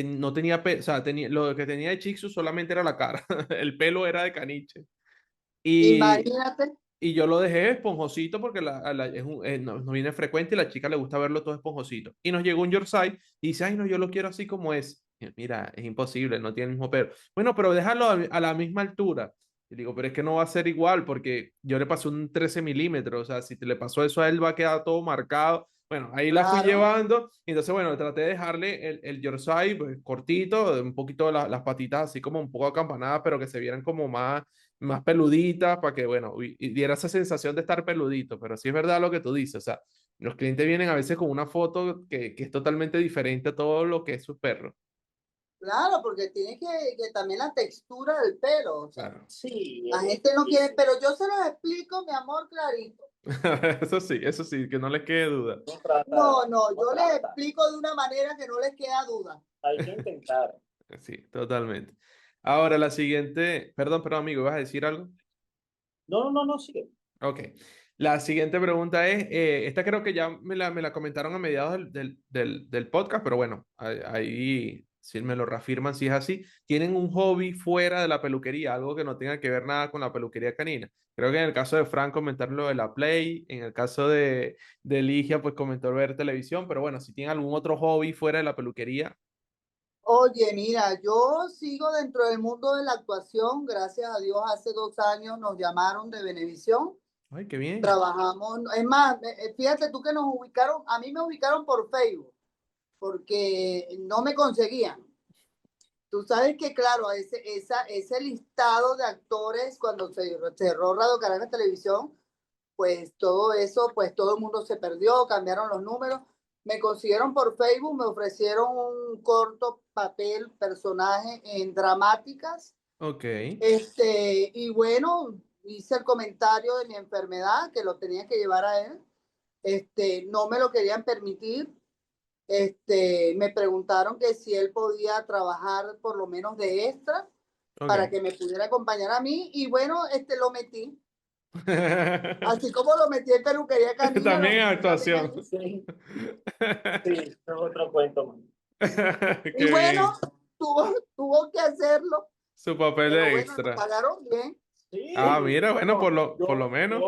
no tenía, o sea, lo que tenía de Shih Tzu solamente era la cara, el pelo era de caniche. Y, Imagínate. y yo lo dejé esponjosito porque no viene frecuente y a la chica le gusta verlo todo esponjosito. Y nos llegó un Yorkshire y dice, ay, no, yo lo quiero así como es. Y mira, es imposible, no tiene el mismo pelo. Bueno, pero déjalo a la misma altura. Y digo, pero es que no va a ser igual porque yo le pasé un 13 milímetros. O sea, si te le pasó eso a él, va a quedar todo marcado. Bueno, ahí la fui Claro, llevando. Y entonces, bueno, traté de dejarle el Yorkshire pues, cortito, un poquito las patitas así como un poco acampanadas, pero que se vieran como más peluditas para que, bueno, y diera esa sensación de estar peludito, pero sí es verdad lo que tú dices, o sea, los clientes vienen a veces con una foto que es totalmente diferente a todo lo que es su perro. claro, porque tiene que también la textura del pelo. O sea, Claro. Sí, la gente no quiere, pero yo se los explico, mi amor, clarito. Eso sí, que no les quede duda. uno trata, No, no, uno yo les trata, explico de una manera que no les queda duda. hay que intentar. Sí, totalmente. Ahora, la siguiente, perdón, amigo, ¿vas a decir algo? No, sigue. Ok. La siguiente pregunta es, esta creo que ya me la comentaron a mediados del podcast, pero bueno, ahí si me lo reafirman si es así. ¿Tienen un hobby fuera de la peluquería, algo que no tenga que ver nada con la peluquería canina? Creo que en el caso de Frank comentar lo de la Play, en el caso de Ligia pues comentó ver televisión, pero bueno, si tienen algún otro hobby fuera de la peluquería. Oye, mira, yo sigo dentro del mundo de la actuación. Gracias a Dios, hace 2 años nos llamaron de Venevisión. Ay, qué bien. Trabajamos, es más, fíjate tú que nos ubicaron, a mí me ubicaron por Facebook, porque no me conseguían. Tú sabes que, claro, ese listado de actores, cuando se cerró Radio Caracas Televisión, pues todo eso, pues todo el mundo se perdió, cambiaron los números. Me consiguieron por Facebook, me ofrecieron un corto papel, personaje en dramáticas. Ok. Y bueno, hice el comentario de mi enfermedad, que lo tenía que llevar a él. No me lo querían permitir. Me preguntaron que si él podía trabajar por lo menos de extra. para Ok. que me pudiera acompañar a mí y bueno, lo metí. Así como lo metí en peluquería canina, lo También en metí también actuación. allí. Sí, sí, eso es otro cuento, man. Y Qué bueno, bien. tuvo que hacerlo, Su papel pero de bueno, nos extra. pagaron bien. Ah, Sí, mira, bueno, bueno, por lo menos.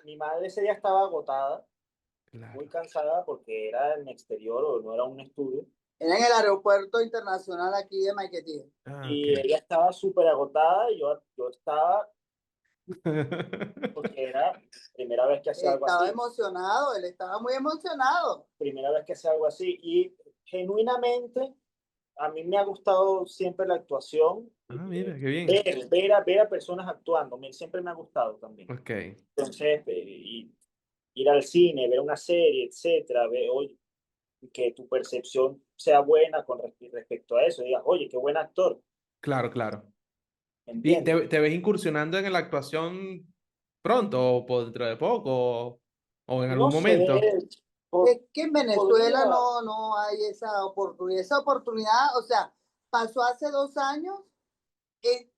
mi madre ese día estaba agotada, muy Claro. cansada porque era en exterior o no era un estudio. Era en el aeropuerto internacional aquí de Maiquetía. Ah, Y ok. ella estaba súper agotada y yo estaba, porque era primera vez que hacía algo Estaba así, emocionado, él estaba muy emocionado. primera vez que hacía algo así. Y genuinamente a mí me ha gustado siempre la actuación, Ah, mira, qué bien. ver a personas actuando, siempre me ha gustado también. Ok. Entonces, ir al cine, ver una serie, etcétera, oye, que tu percepción sea buena respecto a eso, digas, oye, qué buen actor, Claro, claro. ¿Y ¿entiendes? te ves incursionando en la actuación pronto o por dentro de poco o en algún No sé, momento? Es que en Venezuela podría, no hay esa oportunidad. Esa oportunidad, o sea, pasó hace 2 años,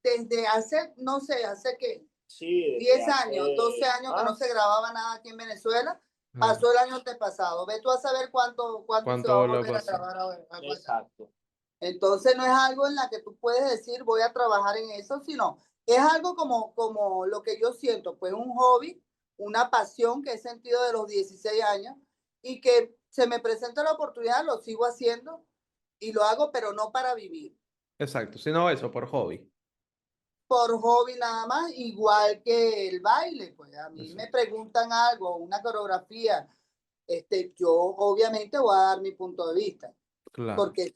desde hace, no sé, hace que sí, desde 10 años, 12 hace años que no se más, grababa nada aquí en Venezuela. Claro. Pasó el año antepasado. Ve tú a saber cuánto se va ¿Cuánto a lo volver a pasó? grabar ahora. exacto. Entonces no es algo en la que tú puedes decir voy a trabajar en eso, sino es algo como lo que yo siento, pues un hobby, una pasión que he sentido de los 16 años y que se me presenta la oportunidad, lo sigo haciendo y lo hago, pero no para vivir, Exacto, si no eso, por hobby. por hobby nada más, igual que el baile, pues a mí me Exacto. preguntan algo, una coreografía, yo obviamente voy a dar mi punto de vista Claro, porque,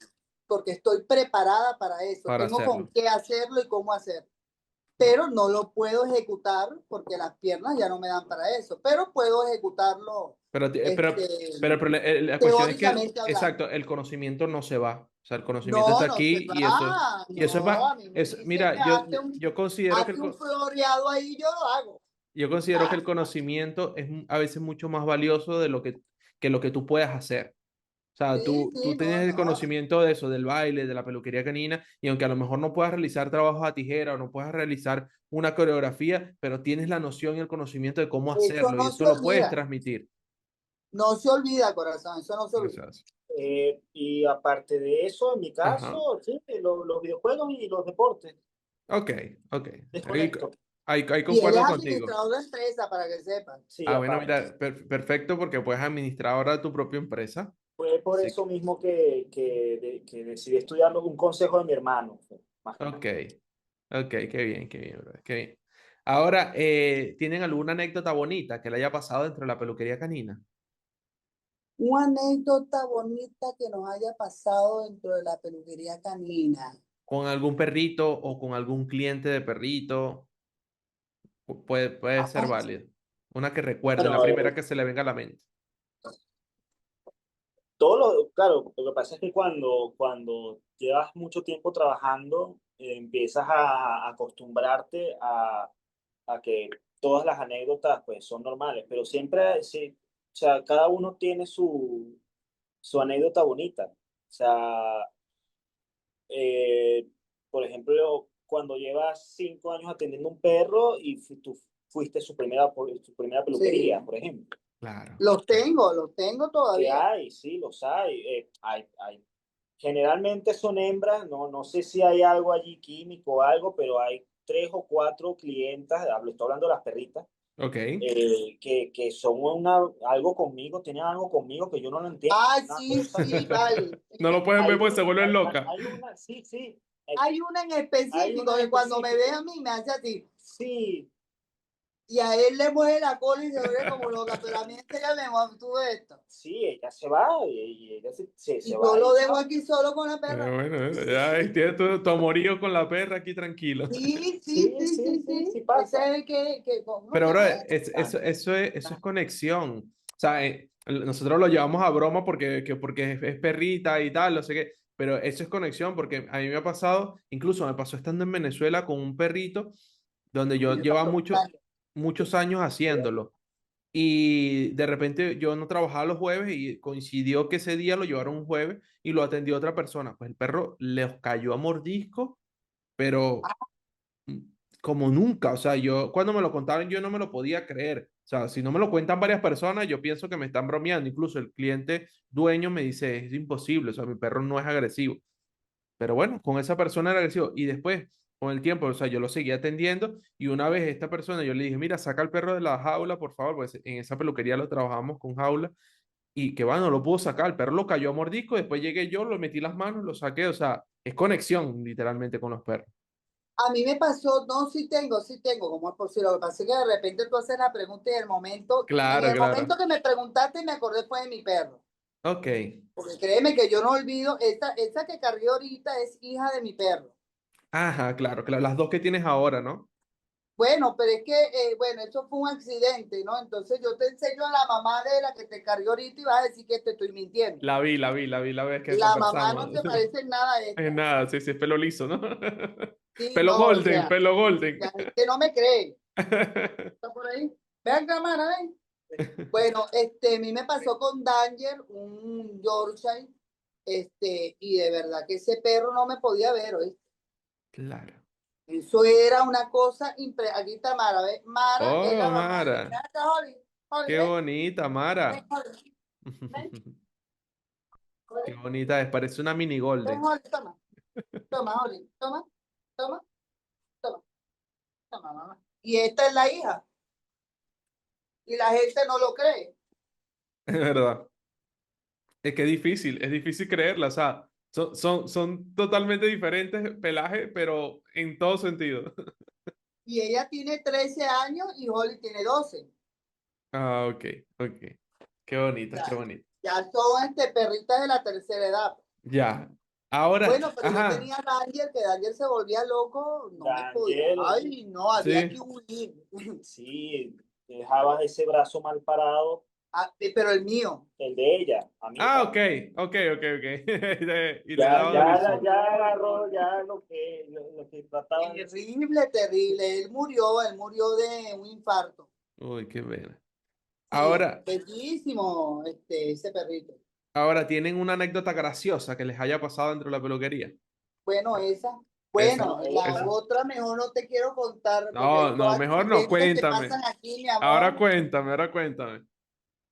porque estoy preparada para eso, para tengo con hacerlo. qué hacerlo y cómo hacerlo, No. pero no lo puedo ejecutar porque las piernas ya no me dan para eso, pero puedo ejecutarlo Pero, la cuestión es que, teóricamente hablando. exacto, el conocimiento no se va. O sea, el conocimiento está No, no se aquí va, y eso es no, a mí me dicen mira, que hazte un floreado ahí, yo lo hago. yo considero que el conocimiento es a veces mucho más valioso de que lo que tú puedas hacer. O sea, Sí, tú sí, no, tienes el no. conocimiento de eso, del baile, de la peluquería canina, y aunque a lo mejor no puedas realizar trabajos a tijera o no puedas realizar una coreografía, pero tienes la noción y el conocimiento de cómo Eso hacerlo y no eso se lo puedes olvida, transmitir. no se olvida, corazón, eso no se olvida. Gracias. Y aparte de eso, en mi Ajá. caso, sí, los videojuegos y los deportes, Ok, ok. Ahí, desconecto. ahí Y él es concuerdo contigo. administrador de empresa, para que sepan. Sí, Ah, bueno, aparte. mira, perfecto porque puedes administrar ahora tu propia empresa. Fue por Así eso que, mismo que decidí estudiar un consejo de mi hermano, más que ok, nada. ok, qué bien, bro, qué bien. Ahora, ¿tienen alguna anécdota bonita que le haya pasado dentro de la peluquería canina? Una anécdota bonita que nos haya pasado dentro de la peluquería canina. ¿Con algún perrito o con algún cliente de perrito? Puede ser Ay, válido. Una que recuerde, la Bueno, primera que se le venga a la mente. claro, lo que pasa es que cuando llevas mucho tiempo trabajando, empiezas a acostumbrarte a que todas las anécdotas pues son normales, pero siempre, sí, o sea, cada uno tiene su anécdota bonita. O sea, eh, por ejemplo, cuando llevas 5 años atendiendo un perro y tú fuiste su primera peluquería, sí, por ejemplo. Claro, los tengo Que todavía. hay, sí, los hay. Generalmente son hembras, no sé si hay algo allí químico o algo, pero hay 3 o 4 clientas, estoy hablando de las perritas, ok. que son algo conmigo, tienen algo conmigo que yo no lo entiendo. Ah, Una sí, cosa, sí, vale. No lo pueden ver hay, porque se vuelven locas. hay una, sí, sí, Hay una en hay específico una en que cuando me ve específico. a mí me hace así. Sí, Y a él le mueve la cola y se vuelve como loca, pero a mí ella me mantuve esto. sí, ella se va y ella se Y yo va lo y dejo chao. aquí solo con la perra. Bueno, ya ahí tienes tu amorío con la perra aquí tranquilo. Sí, sí, Sí, sí, sí, sí, sí, sí. sí Ese pasa. es el que ¿cómo se Pero, bro, llama eso? eso es conexión. O sea, nosotros lo llevamos a broma porque es perrita y tal, no sé qué. Pero eso es conexión porque a mí me ha pasado, incluso me pasó estando en Venezuela con un perrito donde yo Me llevaba pasó un año. muchos años haciéndolo. Y de repente yo no trabajaba los jueves y coincidió que ese día lo llevaron un jueves y lo atendió otra persona. Pues el perro le cayó a mordisco pero mm, como nunca, o sea, yo cuando me lo contaron yo no me lo podía creer. O sea, si no me lo cuentan varias personas, yo pienso que me están bromeando. Incluso el cliente dueño me dice, es imposible, o sea, mi perro no es agresivo. Pero bueno, con esa persona era agresivo. Y después, con el tiempo, o sea, yo lo seguía atendiendo y una vez esta persona, yo le dije, mira, saca al perro de la jaula, por favor, pues en esa peluquería lo trabajamos con jaula y que va, no lo pudo sacar, el perro lo cayó a mordisco, después llegué yo, lo metí las manos, lo saqué, o sea, es conexión literalmente con los perros. A mí me pasó, no, sí tengo, como es posible. Lo que pasa es que de repente tú haces la pregunta y en Claro, el momento claro. que me preguntaste me acordé fue de mi perro. Ok. Porque créeme que yo no olvido, esta que cargué ahorita es hija de mi perro. Ajá, claro, claro. Las dos que tienes ahora, ¿no? Bueno, pero es que, bueno, eso fue un accidente, ¿no? Entonces yo te enseño a la mamá de la que te cargué ahorita y vas a decir que te estoy mintiendo. La vez que La mamá no conversamos. se parece en nada a Es esta. nada, sí, sí, es pelo liso, ¿no? Sí, Pelo no, o golden, sea, pelo golden. la gente no me cree. ¿Está por ahí? Vean cámara, ven. Bueno, a mí me pasó con Danger, un Yorkshire, y de verdad que ese perro no me podía ver, ¿oíste? Claro. Eso era una cosa Aquí está Mara, ¿ves? Mara es la Oh, mamá de... Ven Mara. acá, Holly, Holly, Qué ven, bonita, ven, Mara. Holly, ven, Qué Holly, bonita es, parece una mini ven, golden. Holly, toma, toma, Holly, toma, toma, toma, toma, mamá. Y esta es la hija, y la gente no lo cree. Es verdad. Es que es difícil creerla, o sea, son totalmente diferentes pelaje, pero en todo sentido. Y ella tiene 13 años y Holly tiene 12. Ah, ok, ok. Qué bonita, qué Ya, bonita. ya son perritas de la tercera edad. Ya. Ahora, Bueno, pero yo ajá, tenía a Danger, que Danger se volvía loco, no me podía. Daniel, Ay, no, había que sí. huir. sí, dejabas ese brazo mal parado, Ah, pero el mío, el de ella, a mí Ah, ok, también. ok, ok, ok. Y le Ya, daba ya, durísimo. ya agarró ya lo que trataba de... terrible, terrible. Él murió de un infarto. Uy, qué pena. Sí, Ahora, bellísimo, ese perrito. ahora, ¿tienen una anécdota graciosa que les haya pasado dentro de la peluquería? Bueno, esa. Esa, Bueno, la esa. otra mejor no te quiero contar porque No, hay no, cosas mejor no, accidentes que cuéntame. pasan aquí, mi amor. Ahora cuéntame.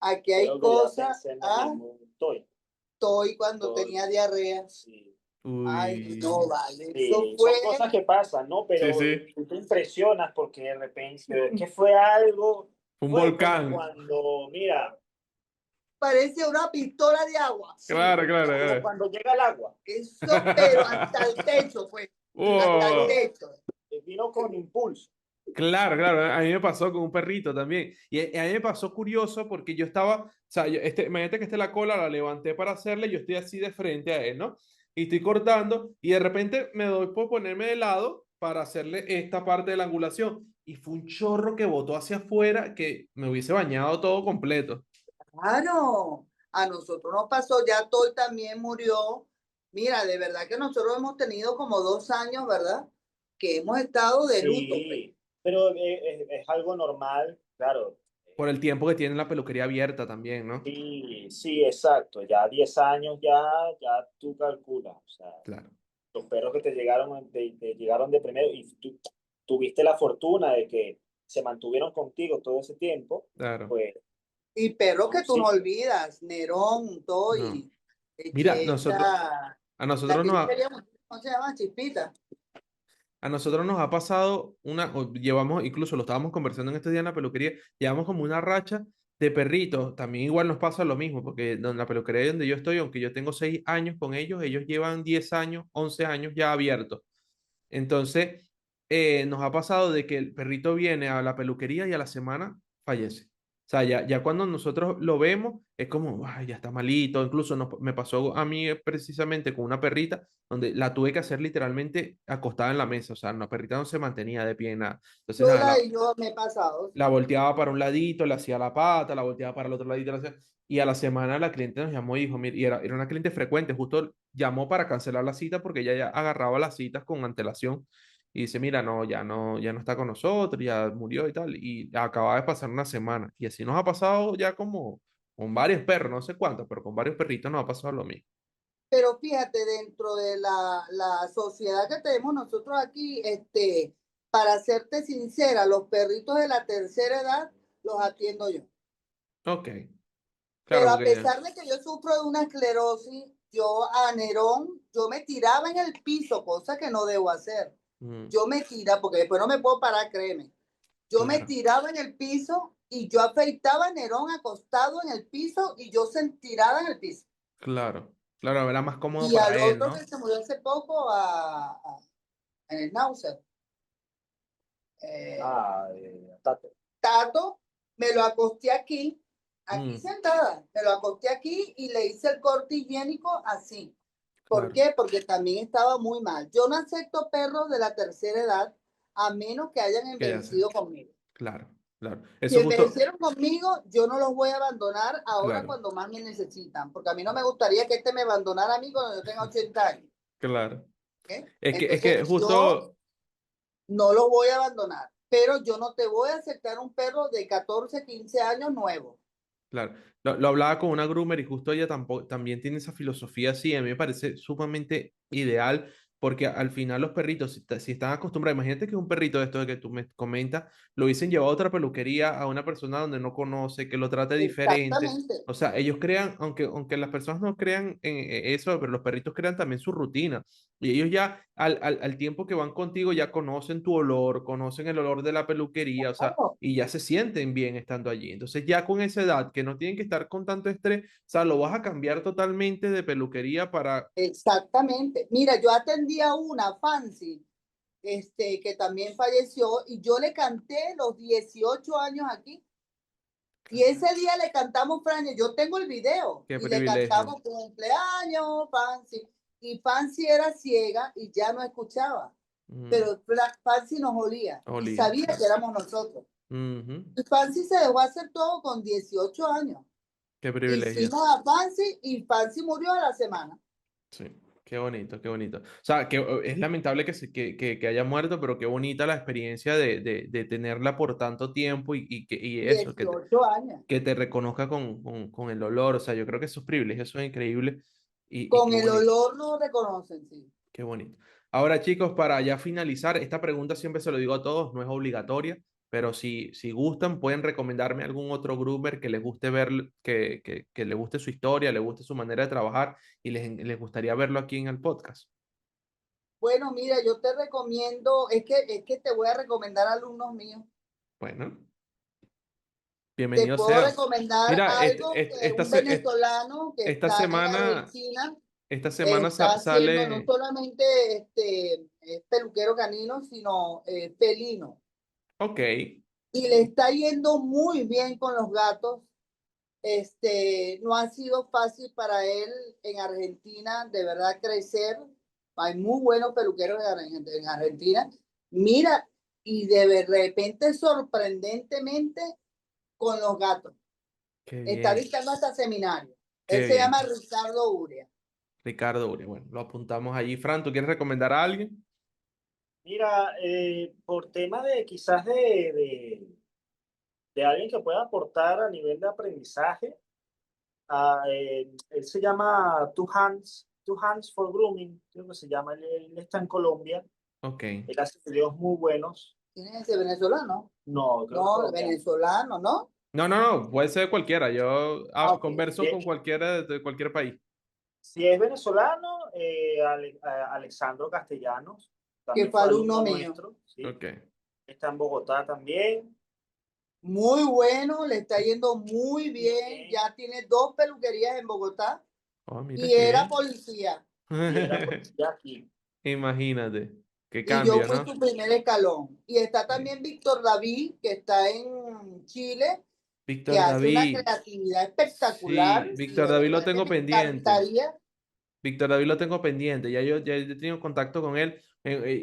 Aquí hay Creo que ya cosas. pensé en lo Ah, mismo. Estoy, estoy cuando estoy, tenía diarrea. sí. Ay, no, Uy, vale. Eso Sí, fue. son cosas que pasan, ¿no? sí, Pero sí, tú te impresionas porque de repente es que fue algo, un fue como volcán. cuando, mira, Parece una pistola de agua. sí, Claro, claro, como claro. cuando llega el agua, Eso, pero hasta el techo, pues. Hasta el Oh, techo. vino con impulso. claro, claro. A mí me pasó con un perrito también. Y a mí me pasó curioso porque yo estaba, o sea, imagínate que la cola la levanté para hacerle, yo estoy así de frente a él, ¿no? Y estoy cortando y de repente me doy por ponerme de lado para hacerle esta parte de la angulación. Y fue un chorro que botó hacia afuera que me hubiese bañado todo completo. Claro, a nosotros nos pasó, ya Toy también murió. Mira, de verdad que nosotros hemos tenido como 2 años, ¿verdad? Que hemos estado de luto, pues. Sí, pero es algo normal, claro. Por el tiempo que tiene la peluquería abierta también, ¿no? Sí, sí, exacto. Ya 10 años ya tú calculas. O sea, Claro, los perros que te llegaron de primero y tú tuviste la fortuna de que se mantuvieron contigo todo ese tiempo, claro. pues Y perros que son tú no sí. olvidas, Nerón, No. Toy, Mira, a la nosotros que yo nos, quería, ¿cómo se llama? Chispita. A nosotros nos ha pasado o llevamos, incluso lo estábamos conversando en estos días en la peluquería, llevamos como una racha de perritos. También igual nos pasa lo mismo, porque en la peluquería donde yo estoy, aunque yo tengo 6 años con ellos llevan 10 años, 11 años ya abiertos. Entonces, nos ha pasado de que el perrito viene a la peluquería y a la semana fallece. O sea, ya cuando nosotros lo vemos, es como, "Ay, ya está malito". Incluso me pasó a mí precisamente con una perrita, donde la tuve que hacer literalmente acostada en la mesa. O sea, la perrita no se mantenía de pie en nada. Entonces, nada, Yo me he pasado, la sí. volteaba para un ladito, le hacía la pata, la volteaba para el otro ladito, y a la semana la cliente nos llamó y dijo, mira, y era una cliente frecuente, justo llamó para cancelar la cita porque ella ya agarraba las citas con antelación y dice, mira, no, ya no está con nosotros, ya murió y tal, y acaba de pasar una semana. Y así nos ha pasado ya como con varios perros, no sé cuántos, pero con varios perritos nos ha pasado lo mismo. pero fíjate, dentro de la sociedad que tenemos nosotros aquí, para serte sincera, los perritos de la tercera edad los atiendo yo. Ok, claro, Pero a porque... pesar de que yo sufro de una esclerosis, yo a Nerón, yo me tiraba en el piso, cosa que no debo hacer. mm, Yo me tiraba, porque después no me puedo parar, créeme. Yo me claro, tiraba en el piso y yo afeitaba a Nerón acostado en el piso y yo tirada en el piso. claro, claro, era más cómodo Y al para él, otro que ¿no? se murió hace poco, en el Nauser, eh, Tato. Tato, me lo acosté aquí Mm, sentada, me lo acosté aquí y le hice el corte higiénico así. ¿Por claro, qué? Porque también estaba muy mal. Yo no acepto perros de la tercera edad a menos que hayan que ya sé, envejecido conmigo. claro, claro. Si Eso justo, envejecieron conmigo, yo no los voy a abandonar ahora claro, cuando más me necesitan, porque a mí no me gustaría que me abandonara a mí cuando yo tenga 80 años. claro. ¿Ok? Es que Entonces, yo justo, no los voy a abandonar, pero yo no te voy a aceptar un perro de 14, 15 años nuevo. claro, lo hablaba con una groomer y justo ella tampoco, también tiene esa filosofía así, a mí me parece sumamente ideal porque al final los perritos, si están acostumbrados, imagínate que un perrito de esto de que tú me comentas, lo hubiesen llevado a otra peluquería, a una persona donde no conoce, que lo trate diferente, Exactamente. o sea, ellos crean, aunque las personas no crean en eso, pero los perritos crean también su rutina y ellos ya al tiempo que van contigo ya conocen tu olor, conocen el olor de la peluquería, o sea, Claro. y ya se sienten bien estando allí. Entonces ya con esa edad que no tienen que estar con tanto estrés, o sea, lo vas a cambiar totalmente de peluquería para... Exactamente. Mira, yo atendí a una Fancy, que también falleció, y yo le canté los 18 años aquí. Y ese día le cantamos Francia, yo tengo el video, Qué y le privilegio. cantamos cumpleaños, Fancy. Y Fancy era ciega y ya no escuchaba, Mm, pero Fancy nos olía y olía, sabía que claro. éramos nosotros. Ujú. Y Fancy se dejó hacer todo con 18 años. Qué privilegio. Hicimos a Fancy y Fancy murió a la semana. Sí, qué bonito, qué bonito. O sea, que es lamentable que haya muerto, pero qué bonita la experiencia de tenerla por tanto tiempo y eso, 18 años. que te reconozca con el olor. O sea, yo creo que esos privilegios son increíbles y Con qué el bonito. olor no reconocen, sí. Qué bonito. Ahora, chicos, para ya finalizar, esta pregunta siempre se lo digo a todos, no es obligatoria, pero si gustan, pueden recomendarme algún otro groomer que les guste ver, que le guste su historia, le guste su manera de trabajar y les gustaría verlo aquí en el podcast. Bueno, mira, yo te recomiendo, es que te voy a recomendar alumnos míos. Bueno, Te bienvenido puedo sea. recomendar Mira, algo que un venezolano que esta está en semana, Argentina esta semana está haciendo no sale, solamente es peluquero canino, sino felino. ok, Y le está yendo muy bien con los gatos. No ha sido fácil para él en Argentina, de verdad, crecer. Hay muy buenos peluqueros en Argentina. Mira, y de repente, sorprendentemente, con los gatos. qué Está bien, dictando hasta seminario. Él qué se llama bien. Ricardo Uria. Ricardo Uria, bueno, lo apuntamos allí. Fran, ¿tú quieres recomendar a alguien? Mira, por tema de quizás de alguien que pueda aportar a nivel de aprendizaje, él se llama Two Hands for Grooming, creo que se llama, él está en Colombia, Ok. él hace videos muy buenos. ¿Quién es ese venezolano? No, creo que es No, colombiano. venezolano, ¿no? No, no, no, puede ser cualquiera. Yo Ah, ok. converso con cualquiera de cualquier país. Si es venezolano, Alexandro Castellanos, Que también fue fue alumno alumno mío. nuestro, ¿sí? Ok. Está en Bogotá también. Muy bueno, le está yendo muy Muy bien. bien. Ya tiene 2 peluquerías en Bogotá Oh, mira y qué era bien. policía. Y era policía aquí. Imagínate. Qué Y yo cambio, fui ¿no? su primer escalón. Y está Sí. también Víctor David, que está en Chile, que Víctor hace una David. creatividad espectacular Sí, y Víctor de David lo verdad que tengo me pendiente. encantaría. Víctor David lo tengo pendiente. Ya yo he tenido contacto con él.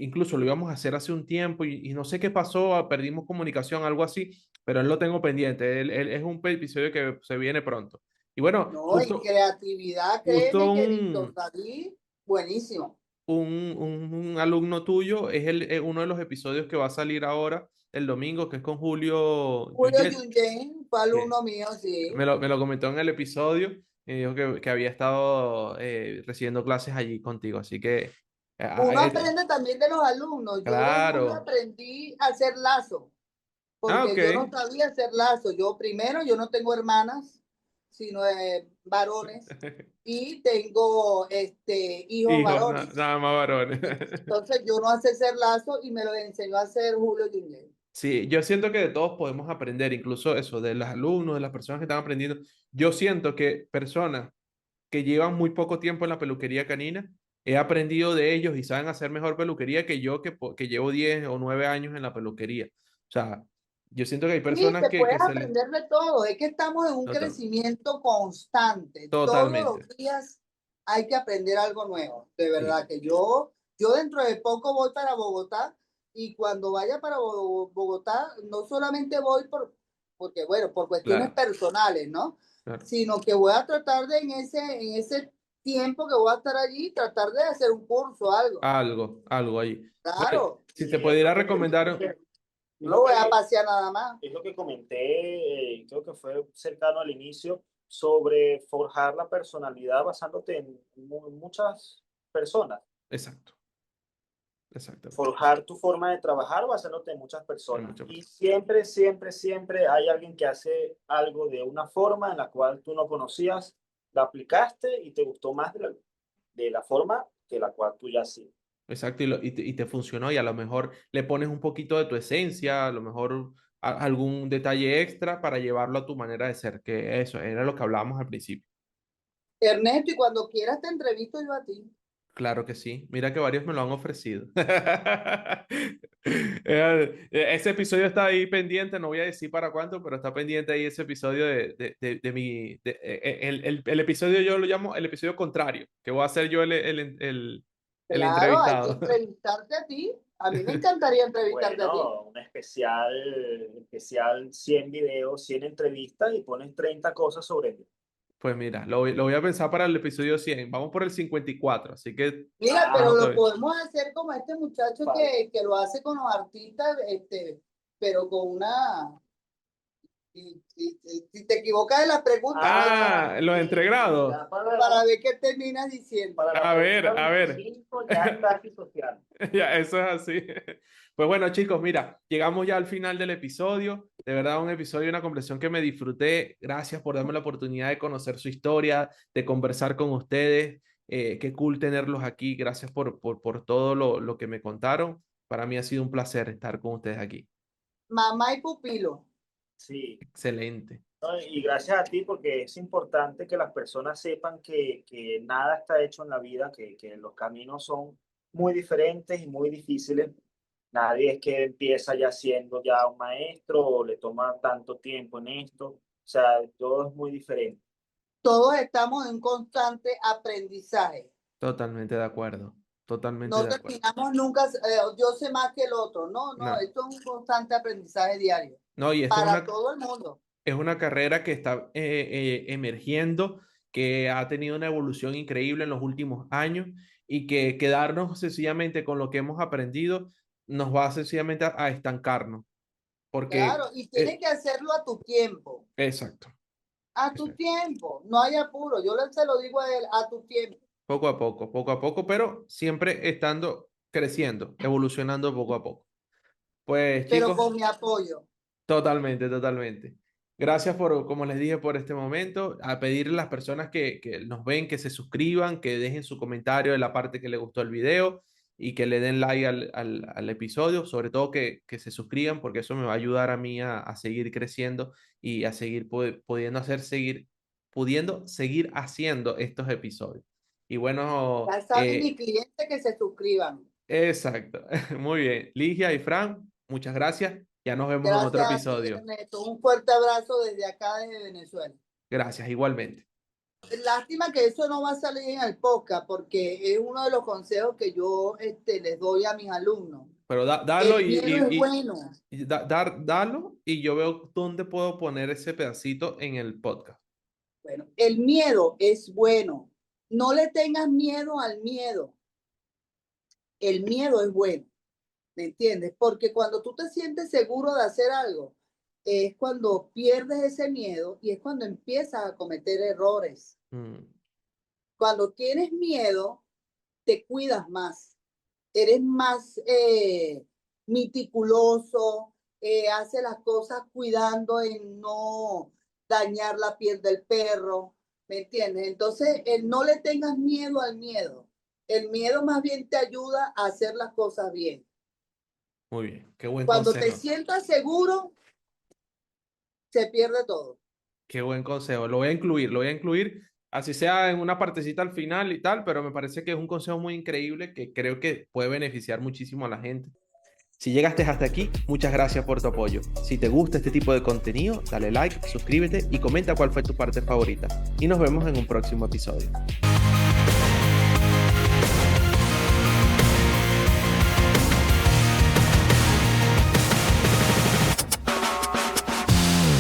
Incluso lo íbamos a hacer hace un tiempo y no sé qué pasó. Perdimos comunicación, algo así. Pero él lo tengo pendiente. Él es un episodio que se viene pronto. Y bueno, No, en creatividad, justo créeme que Víctor David, buenísimo. un alumno tuyo es uno de los episodios que va a salir ahora el domingo, que es con Julio Julio Yujet, Yungen fue que alumno mío, sí. me lo comentó en el episodio. Me dijo que había estado recibiendo clases allí contigo, así que Uno aprende también de los alumnos. Yo de Julio claro. aprendí a hacer lazo, Ah, porque ok. yo no sabía hacer lazo. Yo primero, yo no tengo hermanas, sino varones, y tengo hijos Hijos, varones. nada más varones. Entonces yo no sé hacer lazo y me lo enseñó a hacer Julio Junior. Sí, yo siento que de todos podemos aprender, incluso eso, de los alumnos, de las personas que están aprendiendo. Yo siento que personas que llevan muy poco tiempo en la peluquería canina, he aprendido de ellos y saben hacer mejor peluquería que yo, que llevo 10 o 9 años en la peluquería. O sea, yo siento que hay Sí, personas te que puedes se les... aprender de todo. Es que estamos en un Total, crecimiento constante. Todos totalmente. los días hay que aprender algo nuevo. De Sí, verdad que yo dentro de poco voy para Bogotá y cuando vaya para Bogotá, no solamente voy porque bueno, por cuestiones claro, personales, ¿no? claro. Sino que voy a tratar de en ese tiempo que voy a estar allí, tratar de hacer un curso, algo. Algo ahí. Bueno, Claro, si te Y es pudiera lo que, recomendar, es no lo voy a que, pasear nada más. es lo que comenté, creo que fue cercano al inicio, sobre forjar la personalidad basándote en muchas personas. exacto, exactamente. Forjar tu forma de trabajar basándote en muchas Hay personas. muchas Y personas. siempre, siempre, siempre hay alguien que hace algo de una forma en la cual tú no conocías, la aplicaste y te gustó más de la forma que la cual tú ya hacías. Exacto, y te funcionó y a lo mejor le pones un poquito de tu esencia, a lo mejor algún detalle extra para llevarlo a tu manera de ser, que eso era lo que hablábamos al principio. Ernesto, y cuando quieras te entrevisto yo a ti. Claro que sí, mira que varios me lo han ofrecido. Ese episodio está ahí pendiente, no voy a decir para cuánto, pero está pendiente ahí ese episodio de mi... el episodio yo lo llamo el episodio contrario, que voy a ser yo el Claro, hay que entrevistado. entrevistarte a ti. A mí me encantaría entrevistarte a ti. Bueno, un especial 100 videos, 100 entrevistas y pones 30 cosas sobre ti. Pues mira, lo voy a pensar para el episodio 100. Vamos por el 54, así que Mira, pero Ah, estamos lo todavía. podemos hacer como este muchacho vale. que lo hace con los artistas, pero con una... si te equivocas de la pregunta, me echas Ah, los Y entregrados. ya para ver qué terminas diciendo. para la pregunta A ver. 25 ya está disociando. Ya, eso es así. Pues bueno, chicos, mira, llegamos ya al final del episodio. De verdad, un episodio y una conversación que me disfruté. Gracias por darme la oportunidad de conocer su historia, de conversar con ustedes. Qué cool tenerlos aquí. Gracias por todo lo que me contaron. Para mí ha sido un placer estar con ustedes aquí. Mamá y pupilo. Sí, Excelente. ¿no? Y gracias a ti porque es importante que las personas sepan que nada está hecho en la vida, que los caminos son muy diferentes y muy difíciles. Nadie es que empieza ya siendo ya un maestro o le toma tanto tiempo en esto. O sea, todo es muy diferente. Todos estamos en un constante aprendizaje. Totalmente de acuerdo. Totalmente No de acuerdo. terminamos nunca, yo sé más que el otro. No, no, No, esto es un constante aprendizaje diario no, y esto para todo el mundo. es una carrera que está emergiendo, que ha tenido una evolución increíble en los últimos años y que quedarnos sencillamente con lo que hemos aprendido nos va sencillamente a estancarnos. Porque, Claro, y tienes que hacerlo a tu tiempo. exacto, A tu exacto. tiempo. No hay apuro. Se lo digo a él, a tu tiempo. Poco a poco, pero siempre estando creciendo, evolucionando poco a poco. Pues Pero chicos, con mi apoyo. totalmente, totalmente. Gracias por, como les dije, por este momento. A pedirle a las personas que nos ven que se suscriban, que dejen su comentario de la parte que les gustó el video y que le den like al episodio. Sobre todo que se suscriban porque eso me va a ayudar a mí a seguir creciendo y a seguir pudiendo seguir haciendo estos episodios. Y bueno, Ya saben mis clientes que se suscriban. exacto. Muy bien. Ligia y Fran, muchas gracias. Ya nos vemos en otro Gracias a ti, episodio. Ernesto. Un fuerte abrazo desde acá, desde Venezuela. Gracias, igualmente. Lástima que eso no va a salir en el podcast porque es uno de los consejos que yo les doy a mis alumnos. Pero dalo El miedo es bueno. dalo y yo veo dónde puedo poner ese pedacito en el podcast. Bueno, el miedo es bueno. No le tengas miedo al miedo. El miedo es bueno. ¿Me entiendes? Porque cuando tú te sientes seguro de hacer algo, es cuando pierdes ese miedo y es cuando empiezas a cometer errores. Mm, Cuando tienes miedo, te cuidas más, eres más meticuloso, hace las cosas cuidando en no dañar la piel del perro, ¿me entiendes? Entonces, no le tengas miedo al miedo. El miedo más bien te ayuda a hacer las cosas bien. muy bien, qué buen Cuando te consejo. sientas seguro, se pierde todo. Qué buen consejo. Lo voy a incluir, así sea en una partecita al final y tal, pero me parece que es un consejo muy increíble que creo que puede beneficiar muchísimo a la gente. Si llegaste hasta aquí, muchas gracias por tu apoyo. Si te gusta este tipo de contenido, dale like, suscríbete y comenta cuál fue tu parte favorita. Y nos vemos en un próximo episodio.